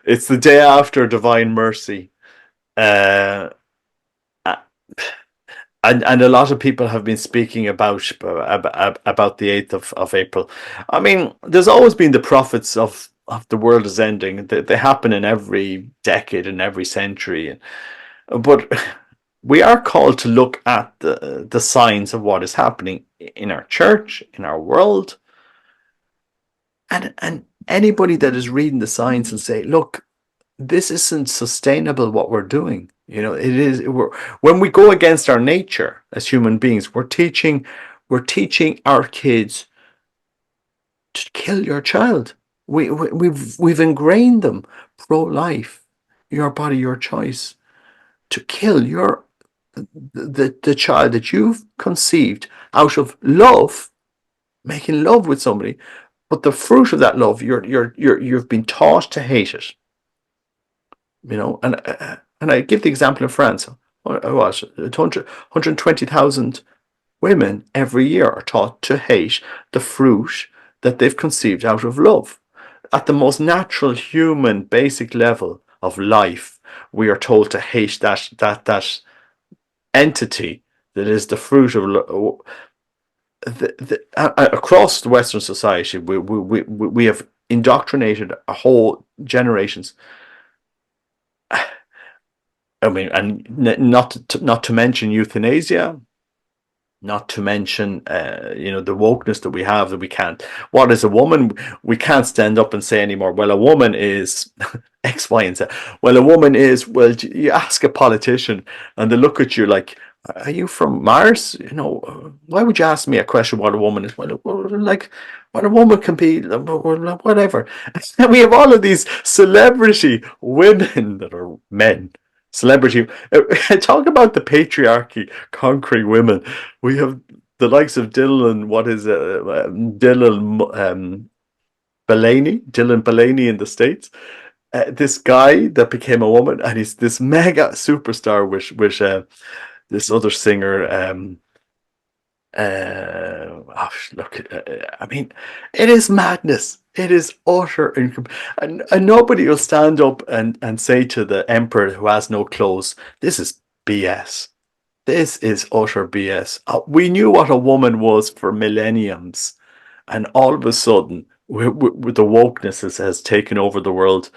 It's the day after Divine Mercy. Uh, and a lot of people have been speaking about the 8th of April. I mean, there's always been the prophets of the world is ending. They happen in every decade and every century. But we are called to look at the signs of what is happening in our church, in our world. And anybody that is reading the signs will say, look, this isn't sustainable what we're doing. When we go against our nature as human beings, we're teaching our kids to kill your child. We've ingrained them pro-life, your body, your choice, to kill the child that you've conceived out of love, making love with somebody, but the fruit of that love, you've been taught to hate it. And I give the example of France. what, 120,000 women every year are taught to hate the fruit that they've conceived out of love. At the most natural human basic level of life, we are told to hate that entity that is the fruit of across the Western society. We have indoctrinated a whole generations. I mean, and not to mention euthanasia, not to mention the wokeness that we have, that we can't. What is a woman? We can't stand up and say anymore, well, a woman is X, Y, and Z. Well, a woman is, well, you ask a politician and they look at you like, are you from Mars? Why would you ask me a question what a woman is? Well, like, what a woman can be, whatever. And we have all of these celebrity women that are men. Celebrity. Talk about the patriarchy conquering women. We have the likes of Dylan. What is it? Dylan Belaney in the States. This guy that became a woman, and he's this mega superstar with this other singer. Look, I mean, it is madness. It is utter and nobody will stand up and say to the emperor who has no clothes, "This is BS. This is utter BS." We knew what a woman was for millenniums, and all of a sudden, with the wokeness has taken over the world.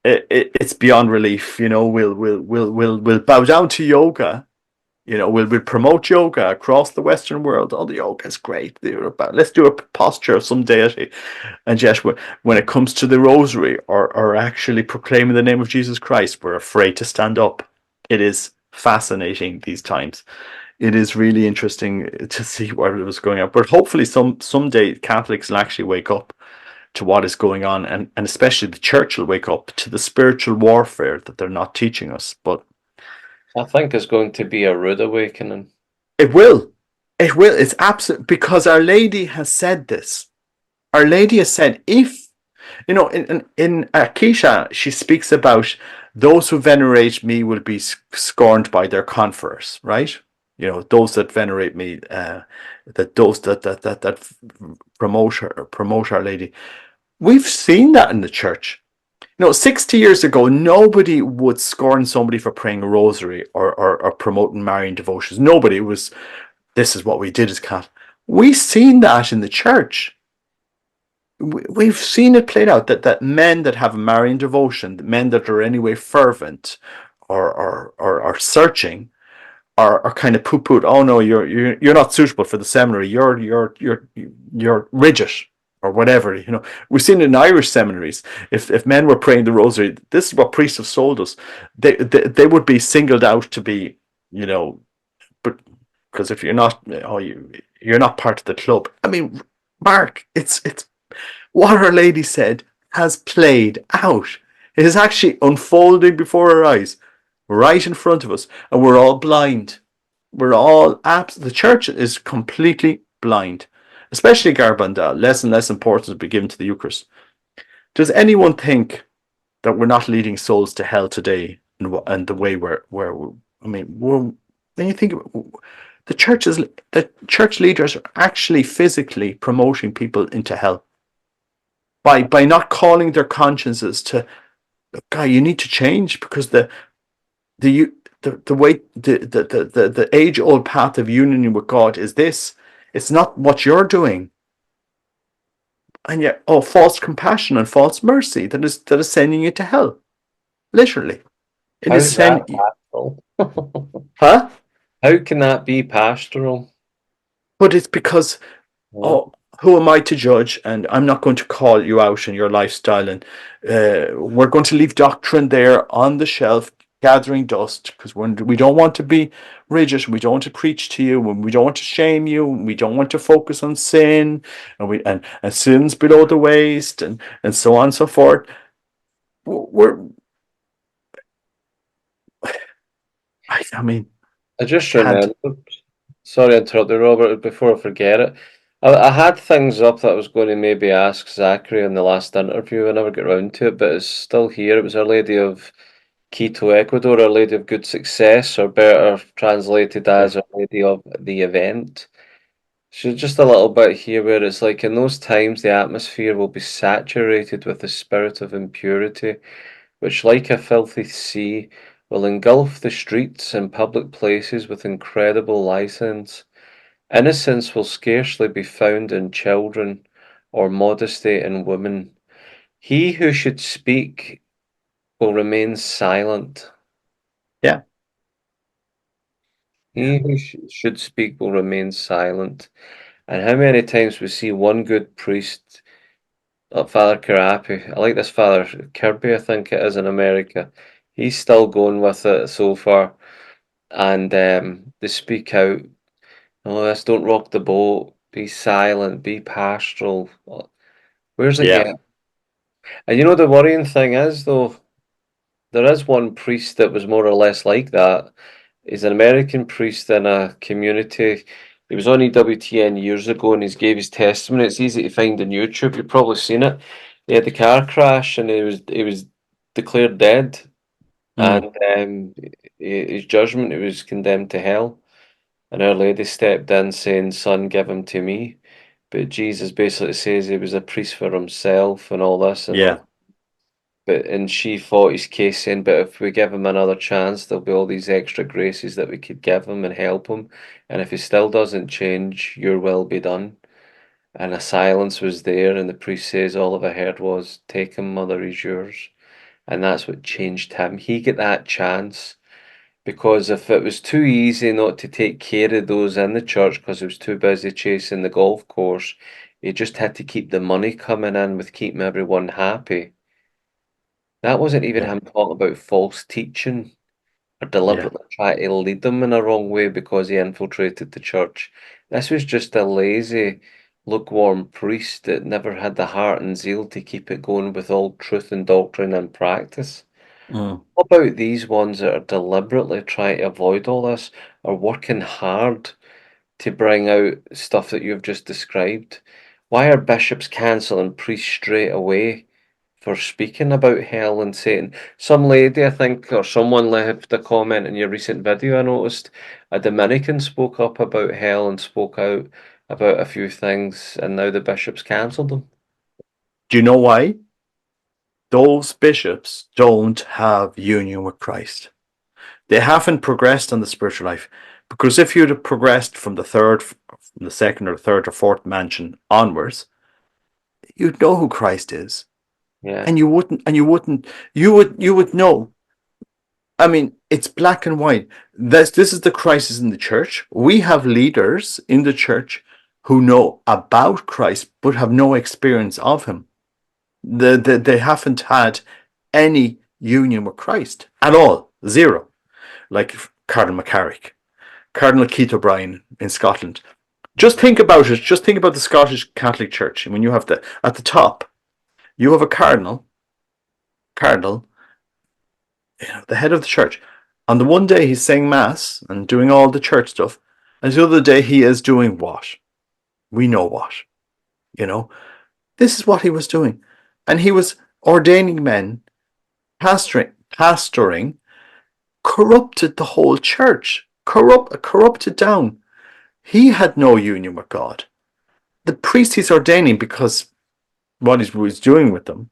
It's beyond relief. We'll bow down to yoga. We'll promote yoga across the Western world. Oh, the yoga is great. Let's do a posture of some deity. And yet, when it comes to the rosary or actually proclaiming the name of Jesus Christ, we're afraid to stand up. It is fascinating these times. It is really interesting to see what was going on. But hopefully, someday Catholics will actually wake up to what is going on, and especially the church will wake up to the spiritual warfare that they're not teaching us. But I think it's going to be a rude awakening. it will. It will. It's absolute, because Our Lady has said this. Our Lady has said, if in Akisha, she speaks about those who venerate me will be scorned by their conferers, right? Those that venerate me, that those that promote Our Lady. We've seen that in the church. 60 years ago, nobody would scorn somebody for praying a rosary or promoting Marian devotions. Nobody. This is what we did as Catholics. We've seen that in the church. We've seen it played out, that men that have a Marian devotion, men that are anyway fervent or searching, are kind of poo-pooed. Oh no, you're not suitable for the seminary. You're rigid or whatever. We've seen it in Irish seminaries. If men were praying the rosary, this is what priests have sold us. They would be singled out to be, but because if you're not, you're not part of the club. I mean, Mark, it's what Our Lady said has played out. It is actually unfolding before our eyes, right in front of us, and we're all blind. The church is completely blind, especially Garbandal. Less and less importance will be given to the Eucharist. Does anyone think that we're not leading souls to hell today, and the way when you think the church leaders are actually physically promoting people into hell by not calling their consciences to, guy, you need to change, because the way the age old path of union with God is this. It's not what you're doing, and yet, false compassion and false mercy that is sending you to hell. Literally, it is How's that sending. pastoral? Huh? How can that be pastoral? But it's because, Yeah. oh, who am I to judge? And I'm not going to call you out in your lifestyle. And we're going to leave doctrine there on the shelf, gathering dust, because we don't want to be rigid. We don't want to preach to you. We don't want to shame you. We don't want to focus on sin and sins below the waist, and so on and so forth. We're, I mean, I just can't. remembered. Sorry to interrupt you, Robert, before I forget it. I had things up that I was going to maybe ask Zachary in the last interview. I never got around to it, but it's still here. It was Our Lady of Quito, Ecuador, Our Lady of Good Success, or better translated Yeah. as Our Lady of the Event. So just a little bit here where it's like in those times the atmosphere will be saturated with the spirit of impurity, which like a filthy sea will engulf the streets and public places with incredible license. Innocence will scarcely be found in children, or modesty in women. He who should speak will remain silent. Yeah. Yeah. He who should speak will remain silent. And how many times we see one good priest, like Father Karapi, I like this Father Kirby, I think it is in America. He's still going with it so far, and they speak out. Oh, let's don't rock the boat. Be silent. Be pastoral. Where's it Yeah. get? And you know the worrying thing is though, there is one priest that was more or less like that. He's an American priest in a community. He was on EWTN years ago and he gave his testimony. It's easy to find on YouTube. You've probably seen it. He had the car crash and he was declared dead. Mm. And his judgment, he was condemned to hell. And Our Lady stepped in saying, "Son, give him to me." But Jesus basically says he was a priest for himself and all this and Yeah. all. And she fought his case saying, but if we give him another chance, there'll be all these extra graces that we could give him and help him. And if he still doesn't change, your will be done. And a silence was there, and the priest says, all of I heard was, take him, mother, he's yours. And that's what changed him. He got that chance because if it was too easy not to take care of those in the church because he was too busy chasing the golf course, he just had to keep the money coming in with keeping everyone happy. That wasn't even Yeah. him talking about false teaching or Yeah. deliberately trying to lead them in a wrong way because he infiltrated the church. This was just a lazy, lukewarm priest that never had the heart and zeal to keep it going with all truth and doctrine and practice. Mm. What about these ones that are deliberately trying to avoid all this or working hard to bring out stuff that you've just described? Why are bishops cancelling priests straight away for speaking about hell and Satan? Some lady, I think, or someone left a comment in your recent video. I noticed a Dominican spoke up about hell and spoke out about a few things, and now the bishops cancelled them. Do you know why? Those bishops don't have union with Christ. They haven't progressed on the spiritual life. Because if you'd have progressed from the second or third or fourth mansion onwards, you'd know who Christ is. Yeah, And you would know. I mean, it's black and white. This is the crisis in the church. We have leaders in the church who know about Christ but have no experience of him. They haven't had any union with Christ at all. Zero. Like Cardinal McCarrick, Cardinal Keith O'Brien in Scotland. Just think about it. Just think about the Scottish Catholic Church. And when you have at the top, you have a cardinal, the head of the church. On the one day he's saying mass and doing all the church stuff, and the other day he is doing what? We know what. You know, this is what he was doing, and he was ordaining men, pastoring, corrupted the whole church, corrupted down. He had no union with God. The priests he's ordaining, because what he was doing with them,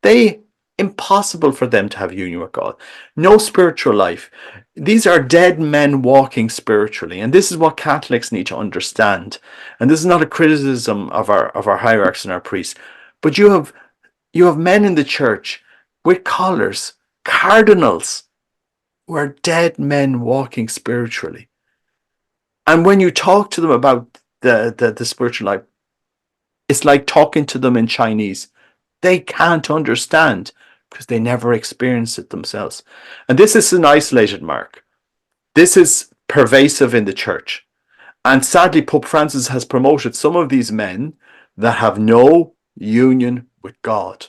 they impossible for them to have union with God. No spiritual life. These are dead men walking spiritually, and this is what Catholics need to understand. And this is not a criticism of our hierarchs and our priests, but you have men in the church with collars, cardinals, who are dead men walking spiritually. And when you talk to them about the spiritual life, it's like talking to them in Chinese. They can't understand because they never experienced it themselves. And this is an isolated mark. This is pervasive in the church. And sadly, Pope Francis has promoted some of these men that have no union with God.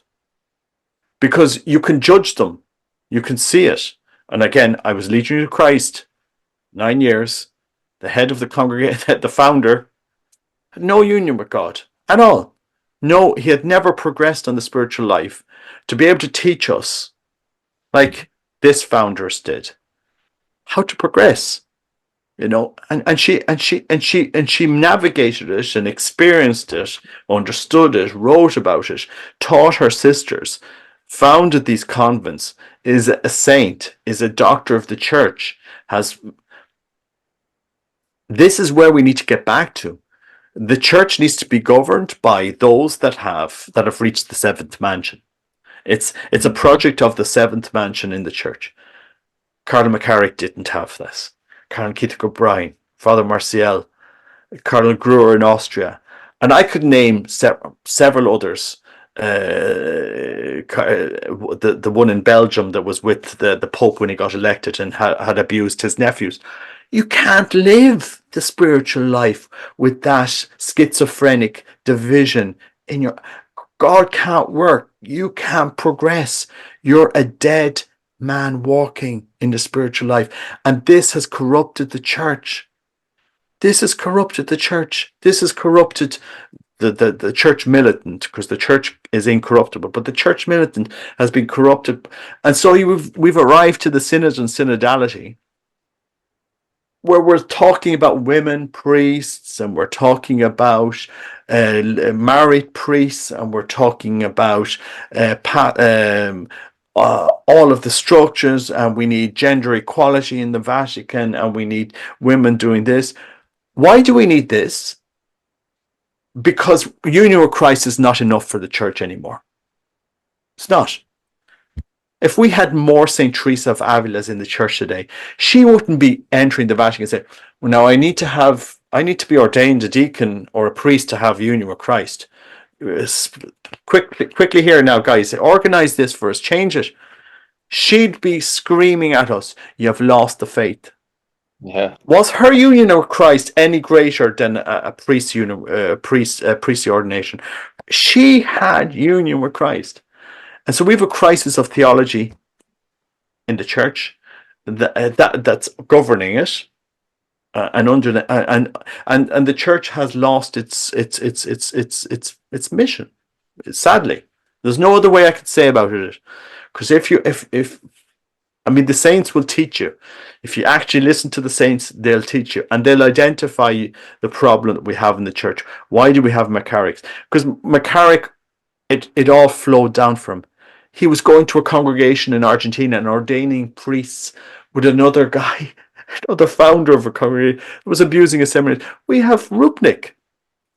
Because you can judge them, you can see it. And again, I was leading to Christ 9 years, the head of the congregation, the founder, had no union with God at all. No, he had never progressed on the spiritual life to be able to teach us. Like, this founders did, how to progress. And she navigated it and experienced it, understood it, wrote about it, taught her sisters, founded these convents, is a saint, is a doctor of the church, has. This is where we need to get back to. The church needs to be governed by those that have reached the seventh mansion. It's a project of the seventh mansion in the church. Cardinal McCarrick didn't have this. Cardinal Keith O'Brien, Father Marcial, Cardinal Gruer in Austria, and I could name several others. The one in Belgium that was with the Pope when he got elected and had abused his nephews. You can't live the spiritual life with that schizophrenic division in your. God can't work. You can't progress. You're a dead man walking in the spiritual life. And this has corrupted the church. This has corrupted the church. This has corrupted the church militant, because the church is incorruptible, but the church militant has been corrupted. And so we've arrived to the synod and synodality, where we're talking about women priests, and we're talking about married priests, and we're talking about all of the structures, and we need gender equality in the Vatican, and we need women doing this. Why do we need this? Because union with Christ is not enough for the church anymore. It's not. If we had more Saint Teresa of Avila's in the church today, she wouldn't be entering the Vatican and say, well, now I need to be ordained a deacon or a priest to have union with Christ. Quickly here now, guys, organize this for us, change it. She'd be screaming at us, you have lost the faith. Yeah. Was her union with Christ any greater than a priestly ordination? She had union with Christ. And so we have a crisis of theology in the church that's governing it, and the church has lost its mission. Sadly, there's no other way I could say about it. Because if the saints will teach you. If you actually listen to the saints, they'll teach you, and they'll identify the problem that we have in the church. Why do we have McCarrick's? Because McCarrick, it all flowed down from. He was going to a congregation in Argentina and ordaining priests with another guy, another founder of a congregation, who was abusing a seminary. We have Rupnik,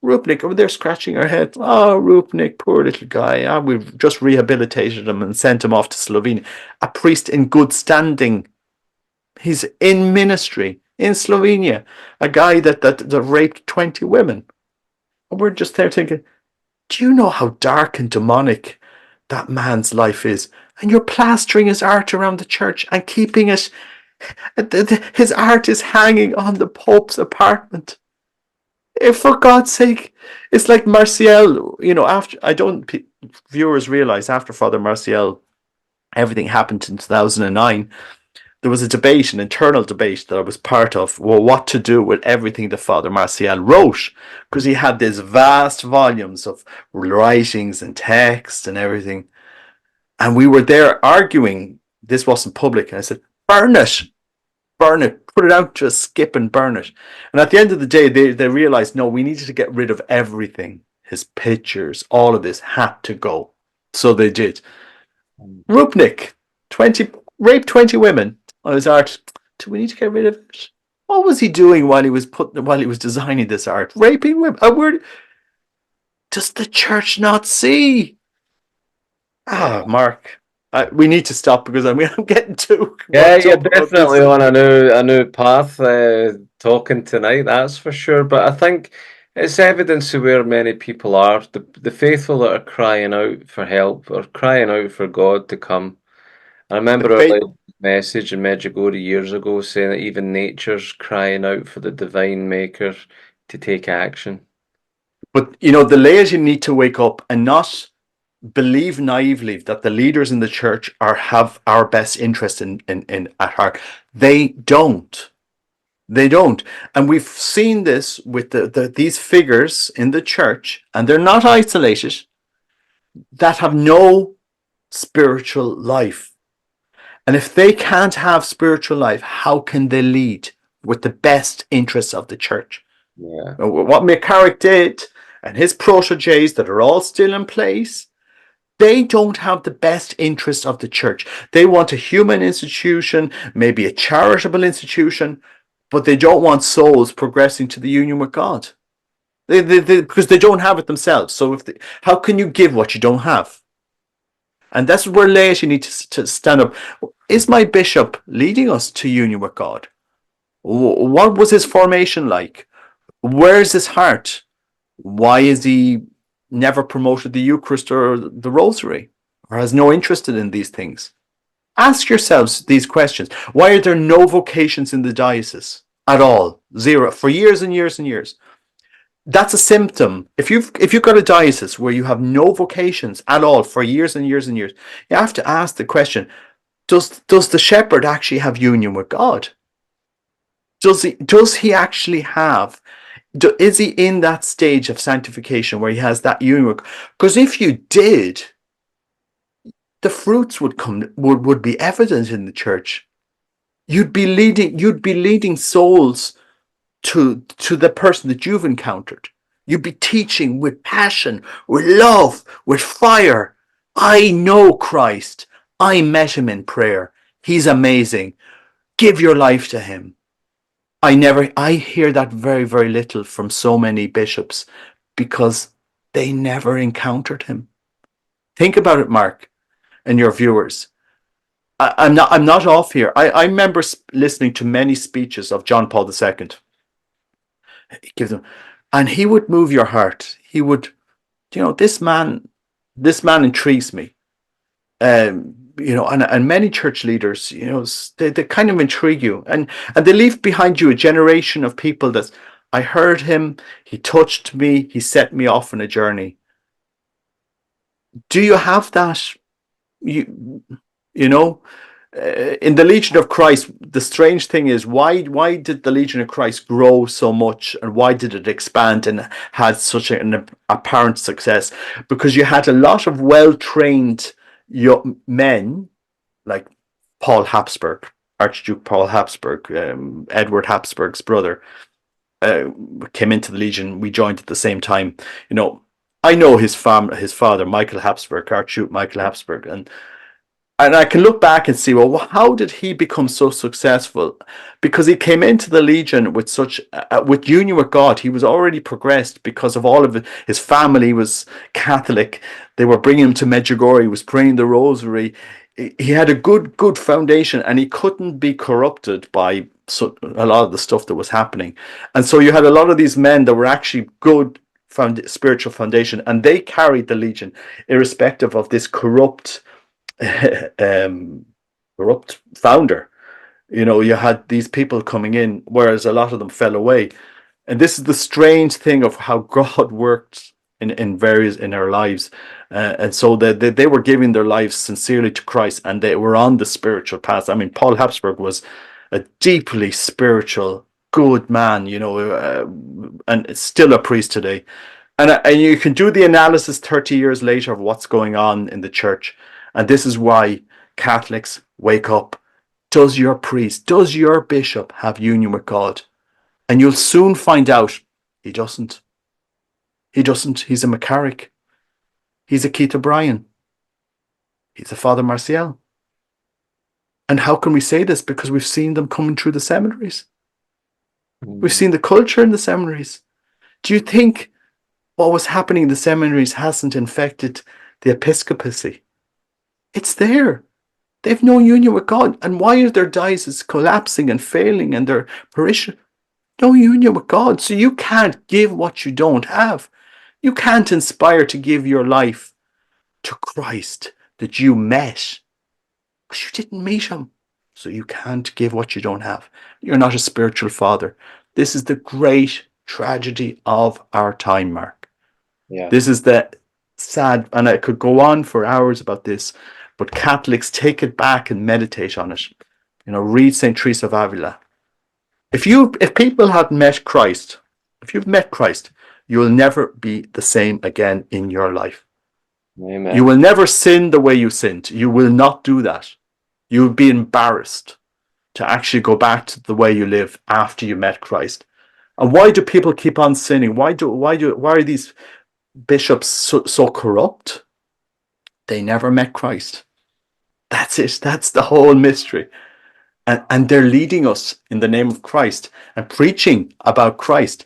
over there scratching our head. Oh, Rupnik, poor little guy. We've just rehabilitated him and sent him off to Slovenia. A priest in good standing. He's in ministry in Slovenia. A guy that raped 20 women. And we're just there thinking, do you know how dark and demonic that man's life is? And you're plastering his art around the church and keeping it. His art is hanging on the Pope's apartment. If, for God's sake, it's like Marcial, viewers realize after Father Marcial, everything happened in 2009. There was an internal debate that I was part of. Well, what to do with everything that Father Marcial wrote, because he had these vast volumes of writings and text and everything. And we were there arguing. This wasn't public. And I said, burn it, put it out to a skip and burn it. And at the end of the day, they realized, no, we needed to get rid of everything. His pictures, all of this had to go. So they did. Rupnik, raped 20 women on his art. Do we need to get rid of it? What was he doing while he was designing this art? Raping women? Does the church not see? Mark, we need to stop because I'm getting too. Yeah, you're definitely on a new path talking tonight, that's for sure. But I think it's evidence of where many people are. The faithful that are crying out for help or crying out for God to come. I remember a message in Medjugorje years ago saying that even nature's crying out for the divine maker to take action. But the laity need to wake up and not believe naively that the leaders in the church have our best interest in at heart. They don't. And we've seen this with these figures in the church, and they're not isolated, that have no spiritual life. And if they can't have spiritual life, how can they lead with the best interests of the church? Yeah. What McCarrick did, and his proteges that are all still in place, they don't have the best interests of the church. They want a human institution, maybe a charitable institution, but they don't want souls progressing to the union with God. Because they don't have it themselves. So how can you give what you don't have? And that's where laity need to stand up. Is my bishop leading us to union with God? What was his formation like? Where's his heart? Why is he never promoted the Eucharist or the Rosary, or has no interest in these things? Ask yourselves these questions. Why are there no vocations in the diocese at all? Zero for years and years and years. That's a symptom. If you've got a diocese where you have no vocations at all for years and years and years, you have to ask the question: Does the shepherd actually have union with God? Does he actually have? Is he in that stage of sanctification where he has that union? Because if you did, the fruits would be evident in the church. You'd be leading souls to the person that you've encountered. You'd be teaching with passion, with love, with fire. I know Christ. I met him in prayer. He's amazing. Give your life to him. I hear that very, very little from so many bishops because they never encountered him. Think about it, Mark, and your viewers. I'm not off here. I remember listening to many speeches of John Paul II. He gives them, and he would move your heart. He would, this man intrigues me. And many church leaders, they kind of intrigue you, and they leave behind you a generation of people that I heard him, he touched me, he set me off on a journey. Do you have that? In the Legion of Christ, the strange thing is, why did the Legion of Christ grow so much, and why did it expand and had such an apparent success? Because you had a lot of well-trained young men like Paul Habsburg, Archduke Paul Habsburg, Edward Habsburg's brother, came into the Legion. We joined at the same time. I know his father, Michael Habsburg, Archduke Michael Habsburg, and I can look back and see, well, how did he become so successful? Because he came into the Legion with with union with God. He was already progressed because of all of it. His family was Catholic. They were bringing him to Medjugorje. He was praying the Rosary. He had a good foundation, and he couldn't be corrupted by a lot of the stuff that was happening. And so you had a lot of these men that were actually good spiritual foundation, and they carried the Legion, irrespective of this corrupt founder. You had these people coming in, whereas a lot of them fell away. And this is the strange thing of how God worked in our lives. And so they were giving their lives sincerely to Christ, and they were on the spiritual path. I mean, Paul Habsburg was a deeply spiritual, good man, and still a priest today. And you can do the analysis 30 years later of what's going on in the church. And this is why Catholics, wake up. Does your priest, does your bishop have union with God? And you'll soon find out he doesn't. He doesn't. He's a McCarrick. He's a Keith O'Brien. He's a Father Marcial. And how can we say this? Because we've seen them coming through the seminaries. We've seen the culture in the seminaries. Do you think what was happening in the seminaries hasn't infected the episcopacy? It's there. They've no union with God. And why are their dioceses collapsing and failing, and their parishioners? No union with God. So you can't give what you don't have. You can't inspire to give your life to Christ that you met, because you didn't meet him. So you can't give what you don't have. You're not a spiritual father. This is the great tragedy of our time, Mark. Yeah. This is the sad, and I could go on for hours about this, but Catholics, take it back and meditate on it. Read Saint Teresa of Avila. If people had met Christ, if you've met Christ, you will never be the same again in your life. Amen. You will never sin the way you sinned. You will not do that. You would be embarrassed to actually go back to the way you live after you met Christ. And why do people keep on sinning? Why are these bishops so corrupt? They never met Christ. That's it. That's the whole mystery. And they're leading us in the name of Christ and preaching about Christ,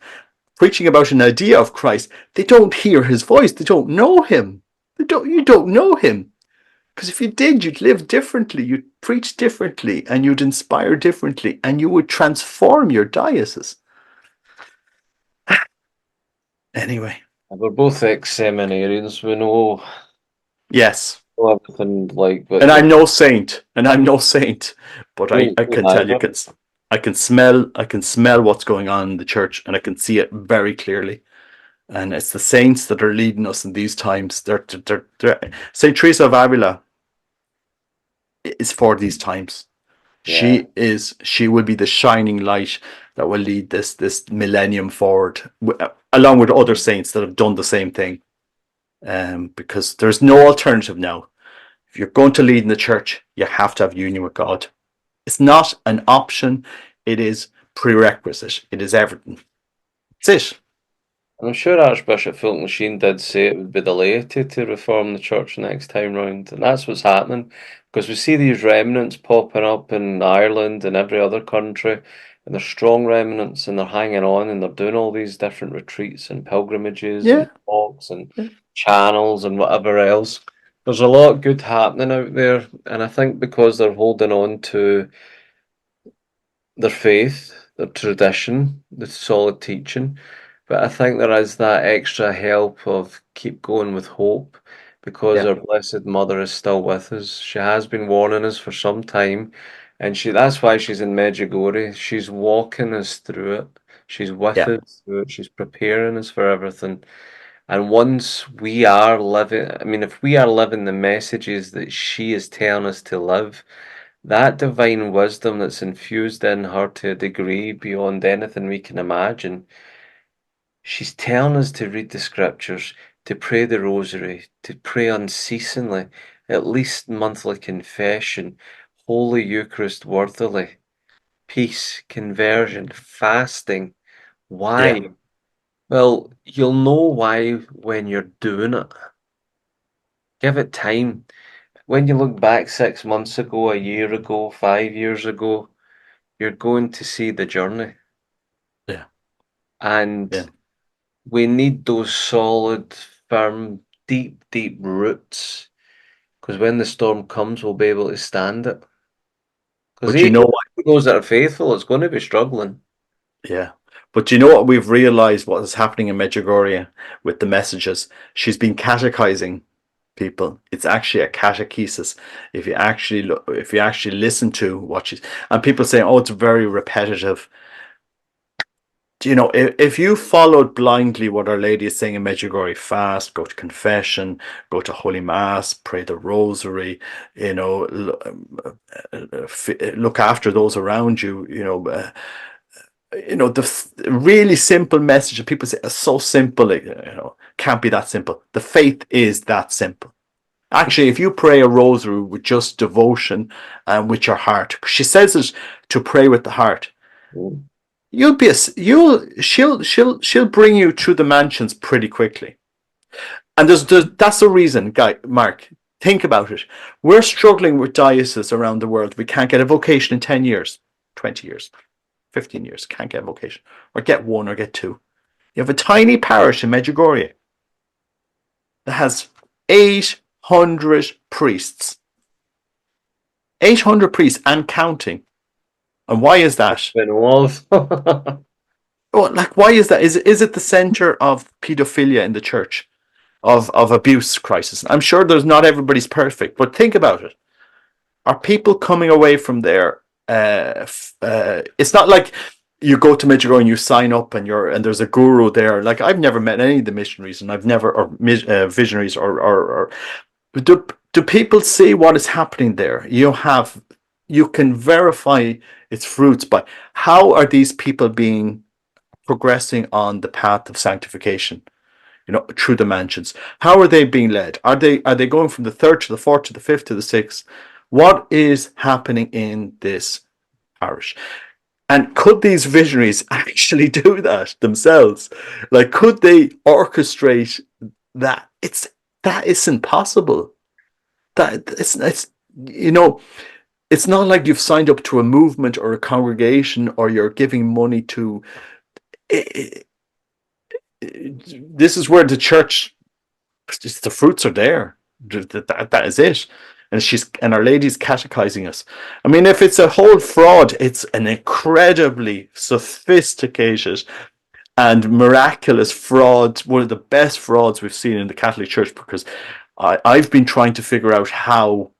preaching about an idea of Christ. They don't hear his voice. They don't know him. You don't know him. Because if you did, you'd live differently, you'd preach differently, and you'd inspire differently, and you would transform your diocese. Anyway, We're both ex-seminarians. We yes. know everything like what And the I'm no saint, but I me can tell you, neither. I can smell what's going on in the church, and I can see it very clearly. And it's the saints that are leading us in these times. They're Saint Teresa of Avila is for these times. Yeah. She will be the shining light that will lead this millennium forward, along with other saints that have done the same thing. Because there's no alternative now. If you're going to lead in the church, you have to have union with God. It's not an option, it is prerequisite. It is everything. That's it. And I'm sure Archbishop Fulton did say it would be the laity to reform the church next time round, and that's what's happening because we see these remnants popping up in Ireland and every other country, and they're strong remnants and they're hanging on and they're doing all these different retreats and pilgrimages and Yeah, walks and channels and whatever else. There's a lot good happening out there, and I think because they're holding on to their faith, their tradition, the solid teaching. But I think there is that extra help of keep going with hope because yeah, our Blessed Mother is still with us. She has been warning us for some time, and that's why she's in Medjugorje. She's walking us through it. She's with yeah, us through it. She's preparing us for everything. And once we are living, I mean, if we are living the messages that she is telling us to live, that divine wisdom that's infused in her to a degree beyond anything we can imagine. She's telling us to read the scriptures, to pray the rosary, to pray unceasingly, at least monthly confession, Holy Eucharist worthily, peace, conversion, fasting. yeah. Why? Well, you'll know why when you're doing it. Give it time. When you look back 6 months ago, a year ago, 5 years ago, you're going to see the journey. Yeah, And yeah. we need those solid, firm, deep, deep roots. Because when the storm comes, we'll be able to stand it. Because But you even know what? those that are faithful, it's going to be struggling. Yeah. But you know what? We've realized what is happening in Medjugorje with the messages. She's been catechizing people. It's actually a catechesis. If you actually listen to what she's, and people saying, "Oh, it's very repetitive." You know, if you followed blindly what Our Lady is saying in Medjugorje, fast, go to confession, go to Holy Mass, pray the Rosary, you know, look after those around you, the really simple message that people say is so simple, can't be that simple. The faith is that simple. Actually, if you pray a rosary with just devotion and with your heart, she says it to pray with the heart. Mm. You'll be a, you'll she'll bring you through the mansions pretty quickly. And that's the reason, guy Mark. Think about it. We're struggling with dioceses around the world. We can't get a vocation in 10 years, 20 years, 15 years. Can't get a vocation, or get one, or get two. You have a tiny parish in Medjugorje that has 800 priests. 800 priests and counting. And why is that? Been love. Well, like, why is that? Is it the center of pedophilia in the church? Of abuse crisis. I'm sure there's not everybody's perfect, but think about it. Are people coming away from there? It's not like you go to Medjugorje and you sign up and there's a guru there. Like, I've never met any of the missionaries, and I've never, or visionaries, or do people see what is happening there? You can verify its fruits by how are these people being progressing on the path of sanctification, through the mansions. How are they being led? Are they going from the third to the fourth to the fifth to the sixth? What is happening in this parish? And could these visionaries actually do that themselves? Like, could they orchestrate that? That isn't possible. That it's you know, it's not like you've signed up to a movement or a congregation or you're giving money to. It, this is where the church, the fruits are there. That is it. And Our Lady's catechizing us. I mean, if it's a whole fraud, it's an incredibly sophisticated and miraculous fraud, one of the best frauds we've seen in the Catholic Church, because I've been trying to figure out how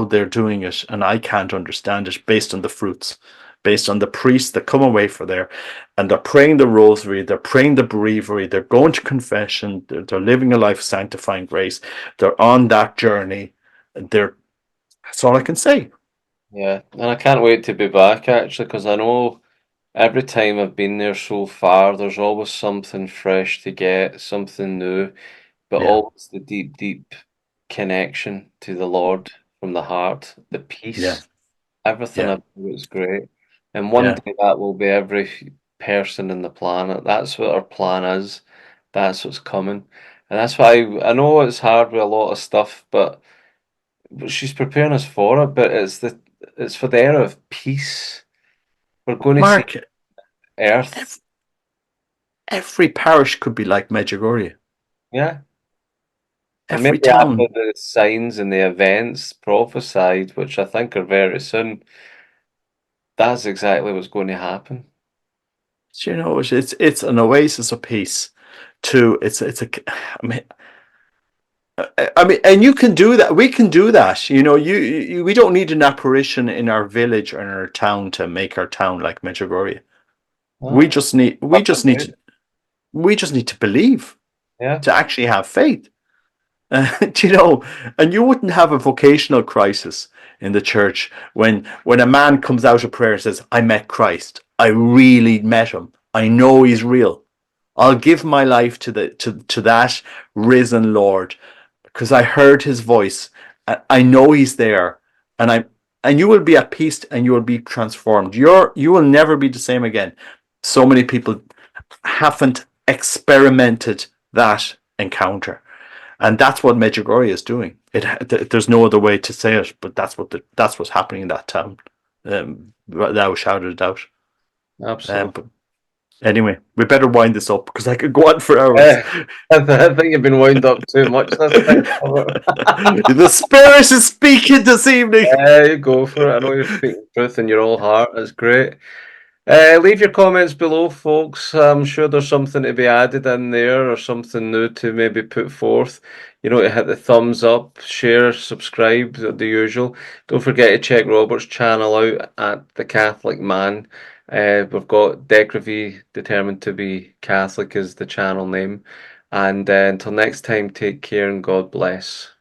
they're doing it, and I can't understand it based on the fruits, based on the priests that come away for there, and they're praying the rosary, they're praying the breviary, they're going to confession, they're living a life of sanctifying grace, they're on that journey. That's all I can say. Yeah, and I can't wait to be back actually, because I know every time I've been there so far, there's always something fresh to get, something new, but Yeah, always the deep, deep connection to the Lord from the heart, the yeah, peace, everything yeah, about it is great. And one yeah. day that will be every person in the planet. That's what our plan is. That's what's coming. And that's why I know it's hard with a lot of stuff, but she's preparing us for it. But it's for the era of peace. We're going to see Mark, Earth. ev- every parish could be like Medjugorje. Yeah. And Every maybe after town. the signs and the events prophesied, which I think are very soon, that's exactly what's going to happen. It's an oasis of peace. To it's a. I mean, and you can do that. We can do that. We don't need an apparition in our village or in our town to make our town like Medjugorje. We Oh, just need. We that's just need great. to. We just need to believe, Yeah. to actually have faith. Do you know, and you wouldn't have a vocational crisis in the church when a man comes out of prayer and says, "I met Christ. I really met him. I know he's real. I'll give my life to that risen Lord because I heard his voice. I know he's there, and you will be at peace and you will be transformed. You will never be the same again." So many people haven't experimented that encounter. And that's what Medjugorje is doing. There's no other way to say it, but that's what's happening in that town. That was shouted out. Absolutely. But anyway, we better wind this up because I could go on for hours. Eh, I think you've been wound up too much this time. The spirit is speaking this evening. You go for it. I know you're speaking truth in your whole heart. That's great. Leave your comments below, folks. I'm sure there's something to be added in there or something new to maybe put forth. You know, to hit the thumbs up, share, subscribe, the usual. Don't forget to check Robert's channel out at The Catholic Man. We've got Decrevy, determined to be Catholic is the channel name. And until next time, take care and God bless.